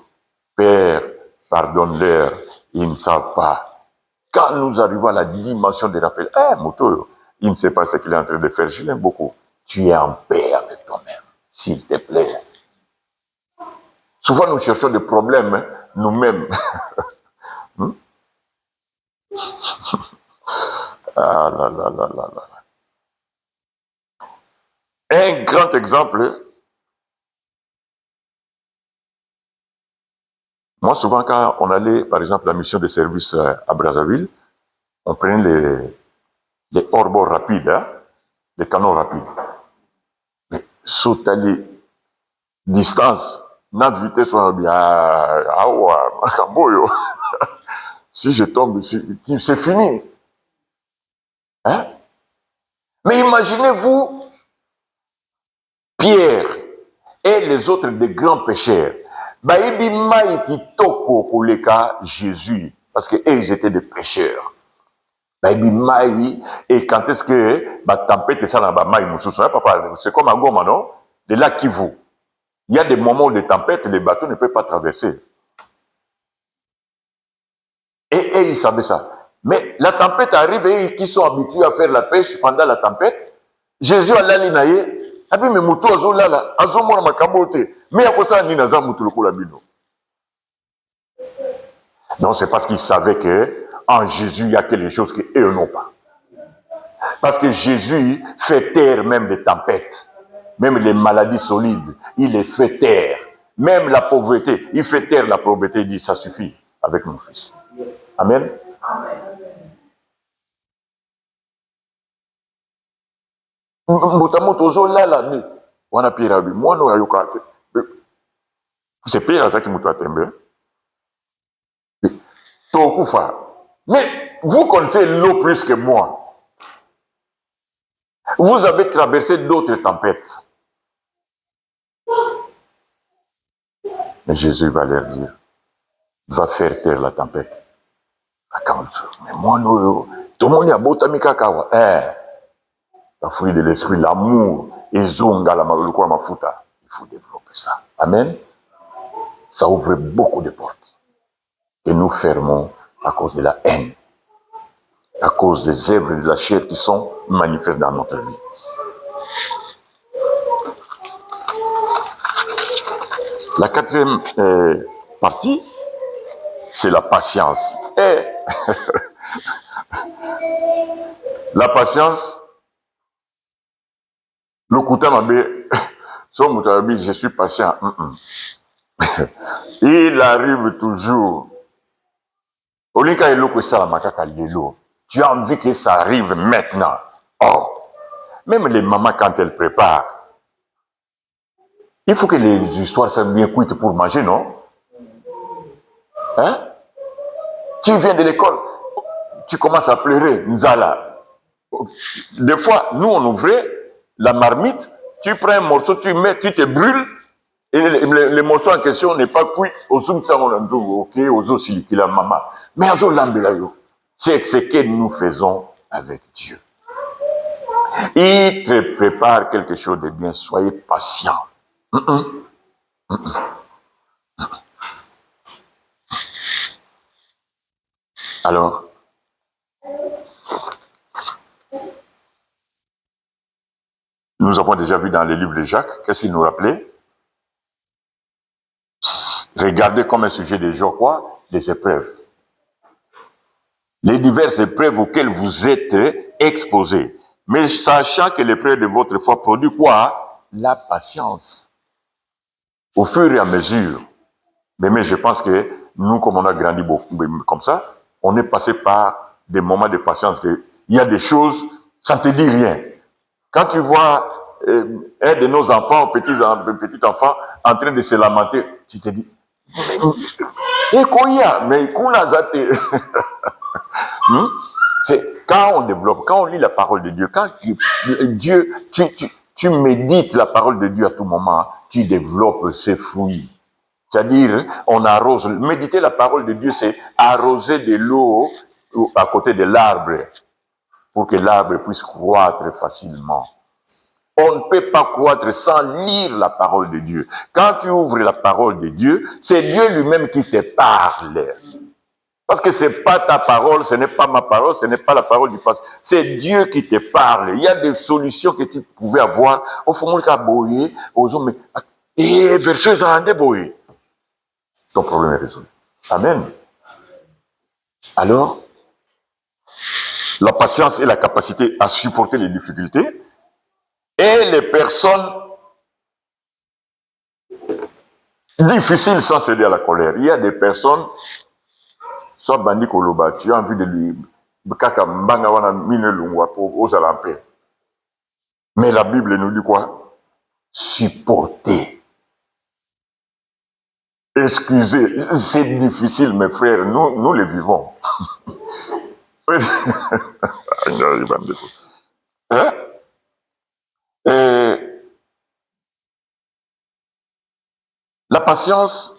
Père, pardonne-leur, ils ne savent pas. Quand nous arrivons à la dimension des rappels, Moto, il ne sait pas ce qu'il est en train de faire, je l'aime beaucoup. Tu es en paix avec toi-même, s'il te plaît. Souvent, nous cherchons des problèmes nous-mêmes. Un grand exemple. Moi, souvent, quand on allait, par exemple, la mission de service à Brazzaville, on prenait les hors-bords rapides, les canons rapides. Mais sauter les distances, notre vitesse, si je tombe, c'est fini. Hein? Mais imaginez-vous, Pierre et les autres des grands pécheurs. Baïbi maï qui toko pour les cas Jésus, parce que ils étaient des pécheurs. Baïbi maï, et quand est-ce que la tempête ça dans maï, papa, c'est comme à Goma, non? De là qui vous. Il y a des moments de tempête, les bateaux ne peuvent pas traverser. Et ils savaient ça. Mais la tempête arrive et ils sont habitués à faire la pêche pendant la tempête. Jésus a l'alinaïe. Abi me mutu azolala azomona makambo te mais akosa ni naza mutu lokola bino. Non, c'est parce qu'ils savaient que en Jésus il y a quelque chose que eux n'ont pas. Parce que Jésus fait taire même les tempêtes, même les maladies solides, il les fait taire. Même la pauvreté, il fait taire la pauvreté, il dit ça suffit avec mon fils. Amen. Motamoto ozolala ni wana pira bi mwana ayoka te. C'est pire ça qui m'a tembe. Tokufa. Mais vous connaissez l'eau plus que moi. Vous avez traversé d'autres tempêtes. Mais Jésus va leur dire, va faire taire la tempête. Mais moi, tout le monde a beau tamikakawa. La fruit de l'esprit, l'amour, et zonga la maluko mafuta. Il faut développer ça. Amen. Ça ouvre beaucoup de portes que nous fermons à cause de la haine, à cause des œuvres de la chair qui sont manifestes dans notre vie. La quatrième partie, c'est la patience. La patience, le kouta mabé, son moutabi, je suis patient. Il arrive toujours. Olika eloko ça makaka lelo. Tu as envie que ça arrive maintenant. Oh, même les mamans quand elles préparent, il faut que les histoires soient bien cuites pour manger, non? Hein? Tu viens de l'école, tu commences à pleurer, Nzala. Des fois, nous on ouvrait la marmite, tu prends un morceau, tu mets, tu te brûles, et le morceau en question n'est pas cuit. Mais c'est ce que nous faisons avec Dieu. Il te prépare quelque chose de bien, soyez patient. Alors, nous avons déjà vu dans le livre de Jacques, qu'est-ce qu'il nous rappelait? Regardez comme un sujet de joie, quoi? Des épreuves. Les diverses épreuves auxquelles vous êtes exposés. Mais sachant que l'épreuve de votre foi produit quoi? La patience. Au fur et à mesure. Mais je pense que nous, comme on a grandi beaucoup comme ça, on est passé par des moments de patience. Il y a des choses, ça ne te dit rien. Quand tu vois un de nos enfants, petit enfant, en train de se lamenter, tu te dis, c'est quand on développe, quand on lit la parole de Dieu, quand Dieu, tu médites la parole de Dieu à tout moment, tu développes ses fruits. C'est-à-dire, on arrose. Méditer la parole de Dieu, c'est arroser de l'eau à côté de l'arbre pour que l'arbre puisse croître facilement. On ne peut pas croître sans lire la parole de Dieu. Quand tu ouvres la parole de Dieu, c'est Dieu lui-même qui te parle. Parce que ce n'est pas ta parole, ce n'est pas ma parole, ce n'est pas la parole du pasteur. C'est Dieu qui te parle. Il y a des solutions que tu pouvais avoir. Au fond, ton problème est résolu. Amen. Alors, la patience est la capacité à supporter les difficultés et les personnes difficiles sans céder à la colère. Il y a des personnes, soit Bandi Koloba, tu as envie de lui. Mais la Bible nous dit quoi? Supporter. Excusez, c'est difficile, mes frères, nous les vivons. Hein? La patience,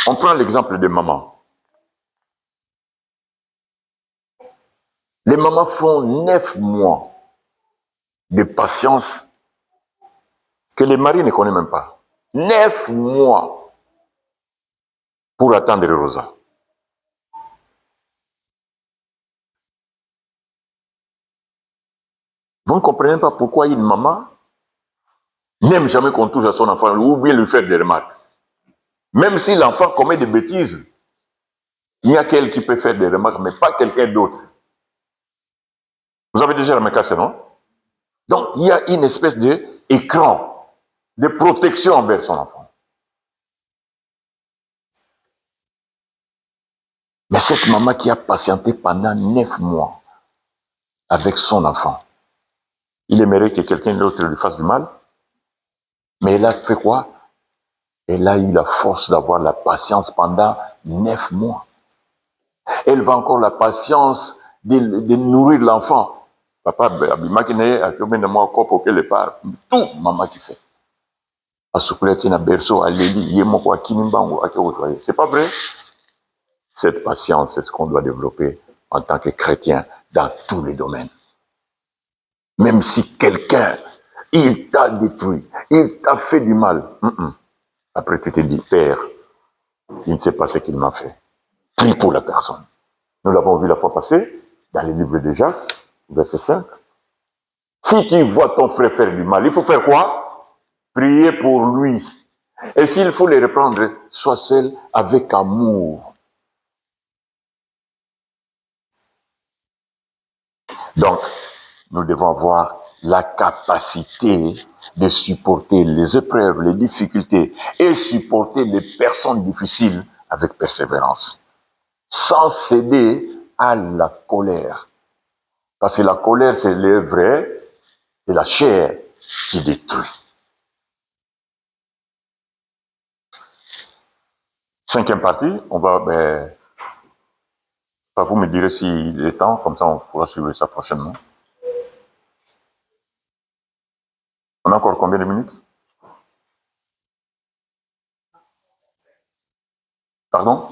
on prend l'exemple des mamans. Les mamans font 9 mois de patience que les maris ne connaissent même pas. 9 mois pour attendre Rosa. Vous ne comprenez pas pourquoi une maman n'aime jamais qu'on touche à son enfant ou bien lui faire des remarques. Même si l'enfant commet des bêtises, il y a quelqu'un qui peut faire des remarques, mais pas quelqu'un d'autre. Vous avez déjà remarqué ça, non? Donc, il y a une espèce d'écran, de protection envers son enfant. Mais cette maman qui a patienté pendant 9 mois avec son enfant, il aimerait que quelqu'un d'autre lui fasse du mal, mais elle a fait quoi? Elle a eu la force d'avoir la patience pendant 9 mois. Elle va encore la patience de nourrir l'enfant. Papa, tout maman qui fait. C'est pas vrai? Cette patience, c'est ce qu'on doit développer en tant que chrétien dans tous les domaines. Même si quelqu'un, il t'a détruit, il t'a fait du mal. Après, tu te dis, Père, il ne sait pas ce qu'il m'a fait. Prie pour la personne. Nous l'avons vu la fois passée, dans les livres de Jacques, verset 5. Si tu vois ton frère faire du mal, il faut faire quoi? Prier pour lui. Et s'il faut les reprendre, sois seul avec amour. Donc, nous devons avoir la capacité de supporter les épreuves, les difficultés et supporter les personnes difficiles avec persévérance, sans céder à la colère. Parce que la colère, c'est l'œuvre de la chair qui détruit. 5e partie, on va... vous me direz s'il est temps, comme ça on pourra suivre ça prochainement. On a encore combien de minutes? Pardon?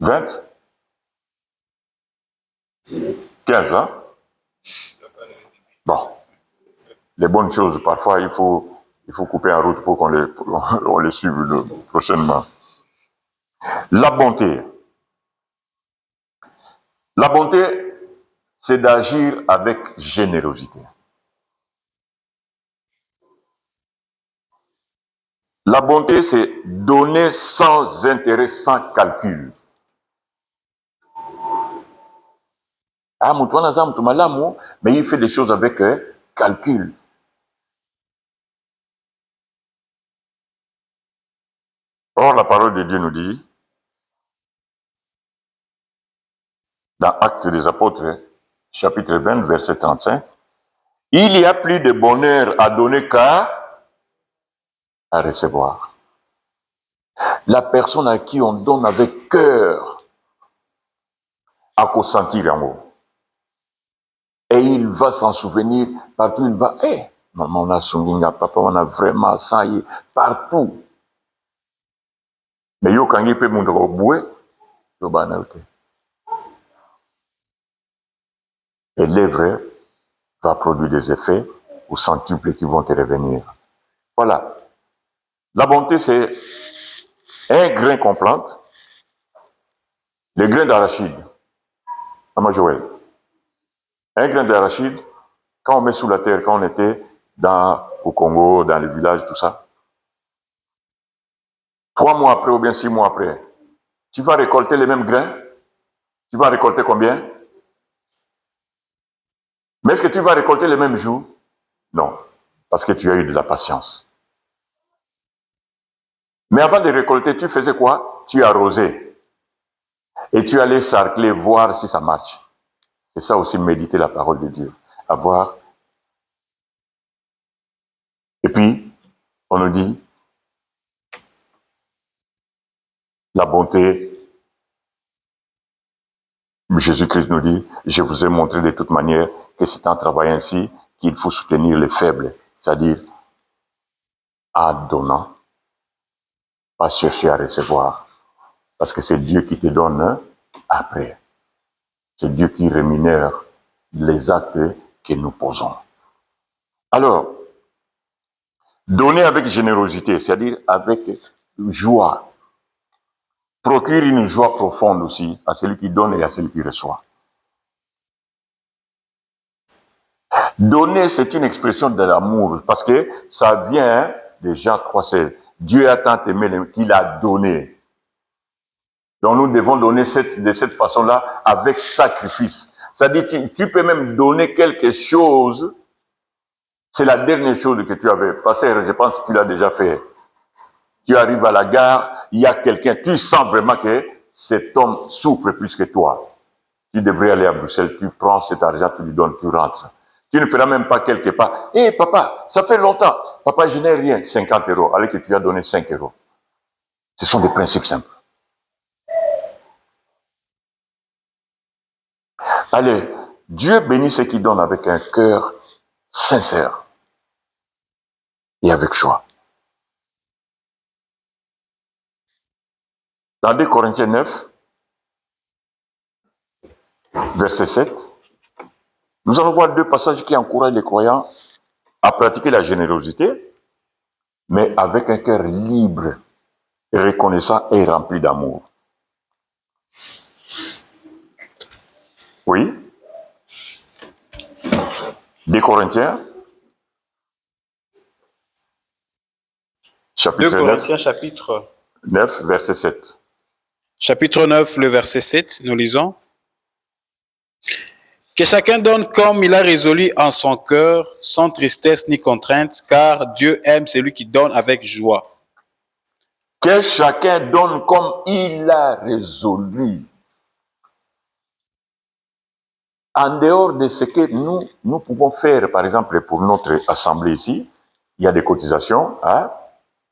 20? 15, hein? Bon. Les bonnes choses, parfois, il faut couper en route pour qu'on les suive prochainement. La bonté. La bonté, c'est d'agir avec générosité. La bonté, c'est donner sans intérêt, sans calcul. Ah, mais il fait des choses avec calcul. Or, la parole de Dieu nous dit, dans Actes des Apôtres, chapitre 20, verset 35, il y a plus de bonheur à donner qu'à recevoir. La personne à qui on donne avec cœur a qu'au sentir en haut. Et il va s'en souvenir partout, il va, maman, on a souvenir, papa, on a vraiment ça, partout. Mais yo, quand il peut monter au bout, yo, et l'œuvre va produire des effets au centuple qui vont te revenir. Voilà. La bonté, c'est un grain qu'on plante, le grain d'arachide. Maman Joël. Un grain d'arachide, quand on met sous la terre, quand on était au Congo, dans les villages, tout ça, 3 mois après ou bien 6 mois après, tu vas récolter les mêmes grains. Tu vas récolter combien? Mais est-ce que tu vas récolter les mêmes jours? Non, parce que tu as eu de la patience. Mais avant de récolter, tu faisais quoi? Tu arrosais. Et tu allais sarcler, voir si ça marche. C'est ça aussi, méditer la parole de Dieu. Avoir. Et puis, on nous dit, la bonté, Jésus-Christ nous dit, je vous ai montré de toute manière que c'est en travaillant ainsi qu'il faut soutenir les faibles, c'est-à-dire en donnant, pas chercher à recevoir, parce que c'est Dieu qui te donne après. C'est Dieu qui rémunère les actes que nous posons. Alors, donner avec générosité, c'est-à-dire avec joie, procure une joie profonde aussi à celui qui donne et à celui qui reçoit. Donner, c'est une expression de l'amour, parce que ça vient de Jean 3,16. Dieu a tant aimé qu'il a donné. Donc nous devons donner de cette façon-là avec sacrifice. C'est-à-dire tu peux même donner quelque chose. C'est la dernière chose que tu avais. Parce que je pense que tu l'as déjà fait. Tu arrives à la gare, il y a quelqu'un, tu sens vraiment que cet homme souffre plus que toi. Tu devrais aller à Bruxelles, tu prends cet argent, tu lui donnes, tu rentres. Tu ne feras même pas quelque part. Papa, ça fait longtemps. Papa, je n'ai rien. 50 €. Allez que tu as donné 5 €. Ce sont des principes simples. Allez, Dieu bénit ceux qui donnent avec un cœur sincère et avec joie. Dans 2 Corinthiens 9, verset 7, nous allons voir 2 passages qui encouragent les croyants à pratiquer la générosité, mais avec un cœur libre, reconnaissant et rempli d'amour. Oui. 2 Corinthiens, chapitre 2 Corinthiens, chapitre 9, verset 7. Chapitre 9, le verset 7, nous lisons. Que chacun donne comme il a résolu en son cœur, sans tristesse ni contrainte, car Dieu aime celui qui donne avec joie. Que chacun donne comme il a résolu. En dehors de ce que nous pouvons faire, par exemple, pour notre assemblée ici, il y a des cotisations, hein,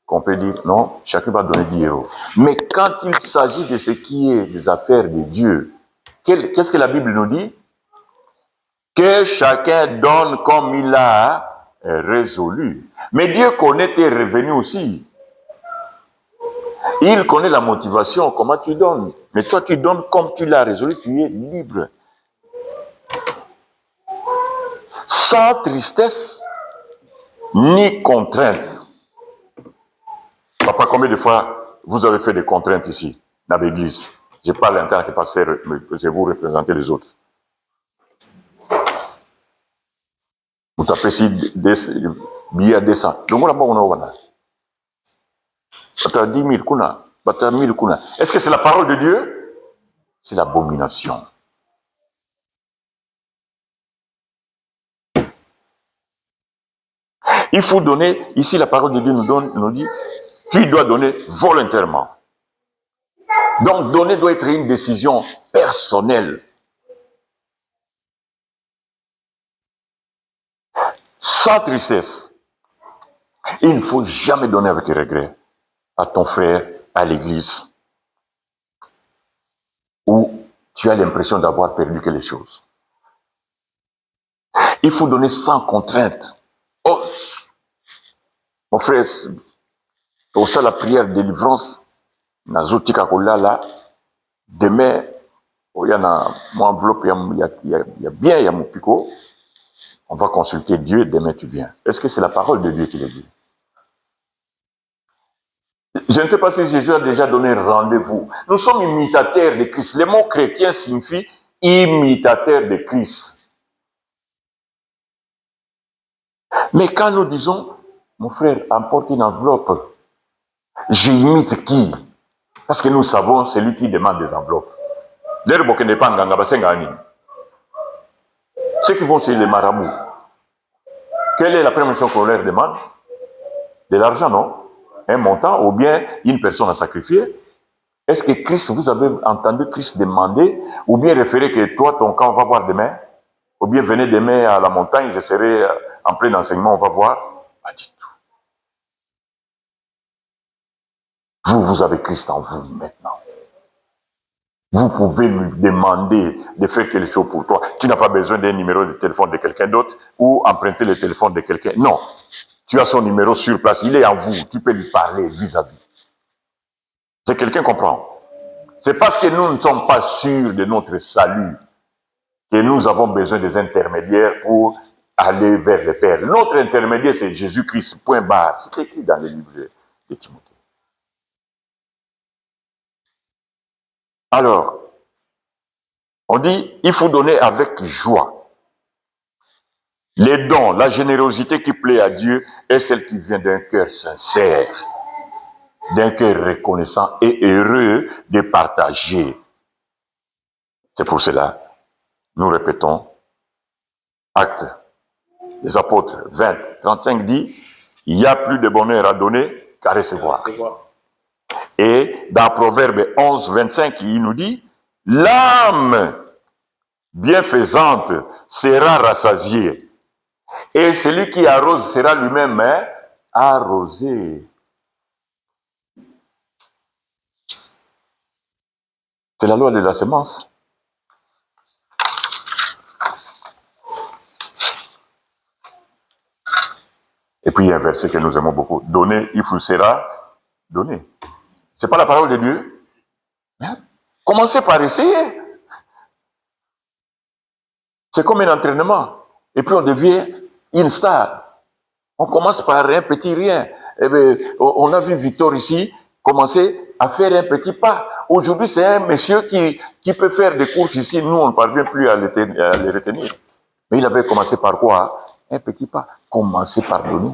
qu'on peut dire, non, chacun va donner 10 euros. Mais quand il s'agit de ce qui est des affaires de Dieu, qu'est-ce que la Bible nous dit? Que chacun donne comme il a résolu. Mais Dieu connaît tes revenus aussi. Il connaît la motivation, comment tu donnes. Mais toi, tu donnes comme tu l'as résolu, tu es libre. Sans tristesse ni contrainte. Papa, combien de fois vous avez fait des contraintes ici, dans l'église? Je parle en tant que pasteur, mais vous représentez les autres. Vous tapez ici billets à 200. Donc, on a 10 000 kuna, 1000 kuna. Est-ce que c'est la parole de Dieu? C'est l'abomination. Il faut donner, ici la parole de Dieu nous dit, tu dois donner volontairement. Donc donner doit être une décision personnelle. Sans tristesse. Il ne faut jamais donner avec regret à ton frère, à l'église, où tu as l'impression d'avoir perdu quelque chose. Il faut donner sans contrainte. Oh, mon frère, au sein de la prière de délivrance, Nazotika Kolala, demain, il y a mon enveloppe, il y a bien, il y a mon picot. On va consulter Dieu, demain tu viens. Est-ce que c'est la parole de Dieu qui le dit? Je ne sais pas si Jésus a déjà donné rendez-vous. Nous sommes imitateurs de Christ. Le mot chrétien signifie imitateur de Christ. Mais quand nous disons, mon frère, emporte une enveloppe, j'imite qui? Parce que nous savons, c'est lui qui demande des enveloppes. Ceux qui vont chez les marabouts, quelle est la première chose qu'on leur demande? De l'argent, non? Un montant ou bien une personne à sacrifier. Est-ce que Christ, vous avez entendu Christ demander, ou bien référer que toi, ton camp, on va voir demain, ou bien venez demain à la montagne, je serai en plein enseignement, on va voir? Pas du tout. Vous avez Christ en vous maintenant. Vous pouvez lui demander de faire quelque chose pour toi. Tu n'as pas besoin d'un numéro de téléphone de quelqu'un d'autre ou emprunter le téléphone de quelqu'un. Non. Tu as son numéro sur place, il est en vous. Tu peux lui parler vis-à-vis. C'est quelqu'un comprend. C'est parce que nous ne sommes pas sûrs de notre salut que nous avons besoin des intermédiaires pour aller vers le Père. Notre intermédiaire, c'est Jésus-Christ, point barre. C'est écrit dans le livre de Timothée. Alors, on dit, il faut donner avec joie. Les dons, la générosité qui plaît à Dieu est celle qui vient d'un cœur sincère, d'un cœur reconnaissant et heureux de partager. C'est pour cela, nous répétons, Actes des Apôtres 20, 35 dit, il y a plus de bonheur à donner qu'à recevoir. Et dans Proverbe 11, 25, il nous dit, l'âme bienfaisante sera rassasiée. Et celui qui arrose sera lui-même arrosé. C'est la loi de la semence. Et puis il y a un verset que nous aimons beaucoup. Donner, il vous sera donné. C'est pas la parole de Dieu. Hein? Commencez par essayer. C'est comme un entraînement. Et puis on devient une star. On commence par un petit rien. Eh bien, on a vu Victor ici commencer à faire un petit pas. Aujourd'hui, c'est un monsieur qui peut faire des courses ici. Nous, on ne parvient plus à les retenir. Mais il avait commencé par quoi? Un petit pas. Commencer par donner.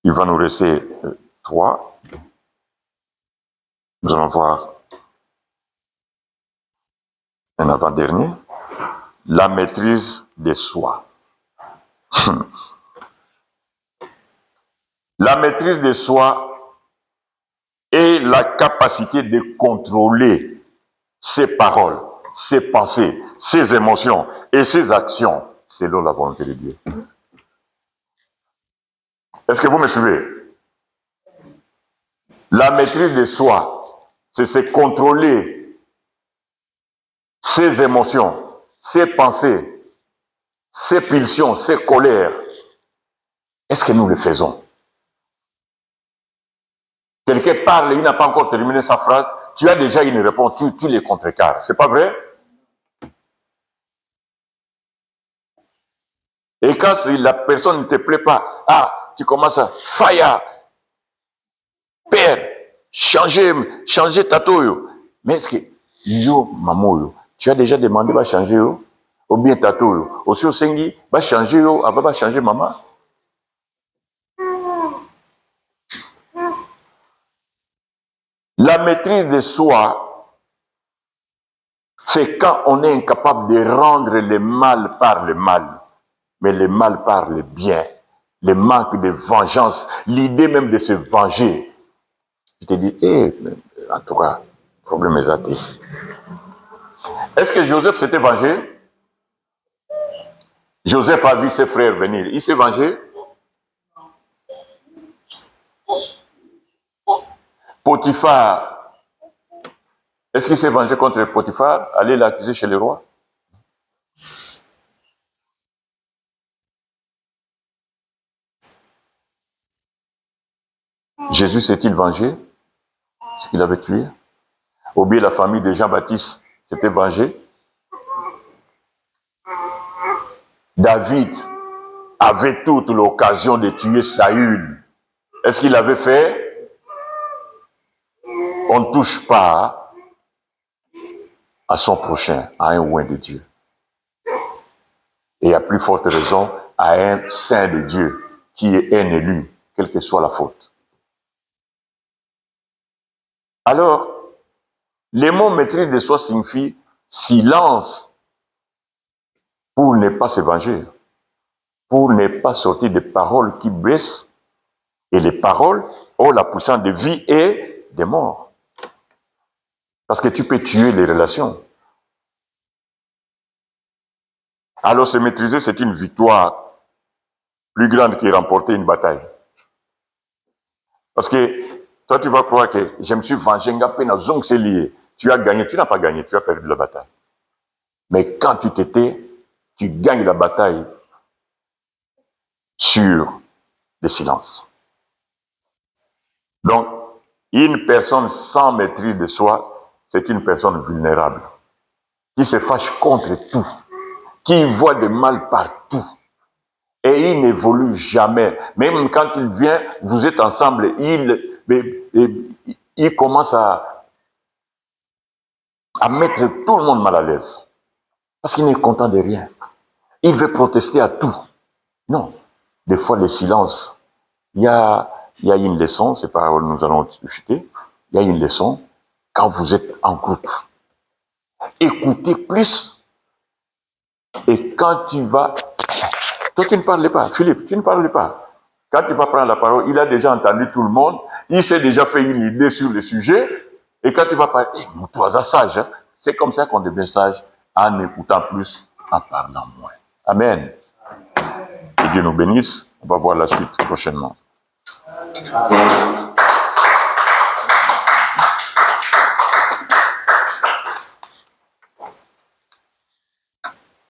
Il va nous rester 3. Nous allons voir un avant-dernier. La maîtrise de soi. La maîtrise de soi est la capacité de contrôler ses paroles, ses pensées, ses émotions et ses actions selon la volonté de Dieu. Est-ce que vous me suivez? La maîtrise de soi, c'est se contrôler ses émotions, ses pensées, ses pulsions, ses colères. Est-ce que nous le faisons? Quelqu'un parle, il n'a pas encore terminé sa phrase, tu as déjà une réponse, tu les contrecarres. C'est pas vrai? Et quand la personne ne te plaît pas, tu commences à fire, père, changer tato yo. Mais est-ce que yo maman yo, tu as déjà demandé va changer yo, ou bien tato yo, aussi au sengi va changer yo, va changer maman. La maîtrise de soi, c'est quand on est incapable de rendre le mal par le mal, mais le mal par le bien, le manque de vengeance, l'idée même de se venger. Je te dis, en tout cas, le problème est athée. Est-ce que Joseph s'était vengé? Joseph a vu ses frères venir. Il s'est vengé? Potiphar, est-ce qu'il s'est vengé contre Potiphar? Aller l'accuser chez le roi? Jésus s'est-il vengé? Ce qu'il avait tué? Ou bien la famille de Jean-Baptiste s'était vengée? David avait toute l'occasion de tuer Saül. Est-ce qu'il l'avait fait? On ne touche pas à son prochain, à un oint de Dieu. Et à plus forte raison, à un saint de Dieu qui est un élu, quelle que soit la faute. Alors, les mots maîtrise de soi signifie silence pour ne pas se venger, pour ne pas sortir des paroles qui blessent. Et les paroles ont la puissance de vie et de mort. Parce que tu peux tuer les relations. Alors se maîtriser, c'est une victoire plus grande que remporter une bataille. Parce que toi, tu vas croire que je me suis vengé, c'est lié. Tu as gagné, tu n'as pas gagné, tu as perdu la bataille. Mais quand tu t'étais, tu gagnes la bataille sur le silence. Donc, une personne sans maîtrise de soi, c'est une personne vulnérable, qui se fâche contre tout, qui voit du mal partout. Et il n'évolue jamais. Même quand il vient, vous êtes ensemble, il commence à mettre tout le monde mal à l'aise. Parce qu'il n'est content de rien. Il veut protester à tout. Non. Des fois, le silence. Il y a une leçon, c'est pas nous allons discuter. Il y a une leçon quand vous êtes en groupe. Écoutez plus. Et quand tu vas... Toi, tu ne parles pas. Philippe, tu ne parles pas. Quand tu vas prendre la parole, il a déjà entendu tout le monde. Il s'est déjà fait une idée sur le sujet. Et quand tu vas parler, toi, sage. Hein? C'est comme ça qu'on devient sage, en écoutant plus, en parlant moins. Amen. Que Dieu nous bénisse. On va voir la suite prochainement.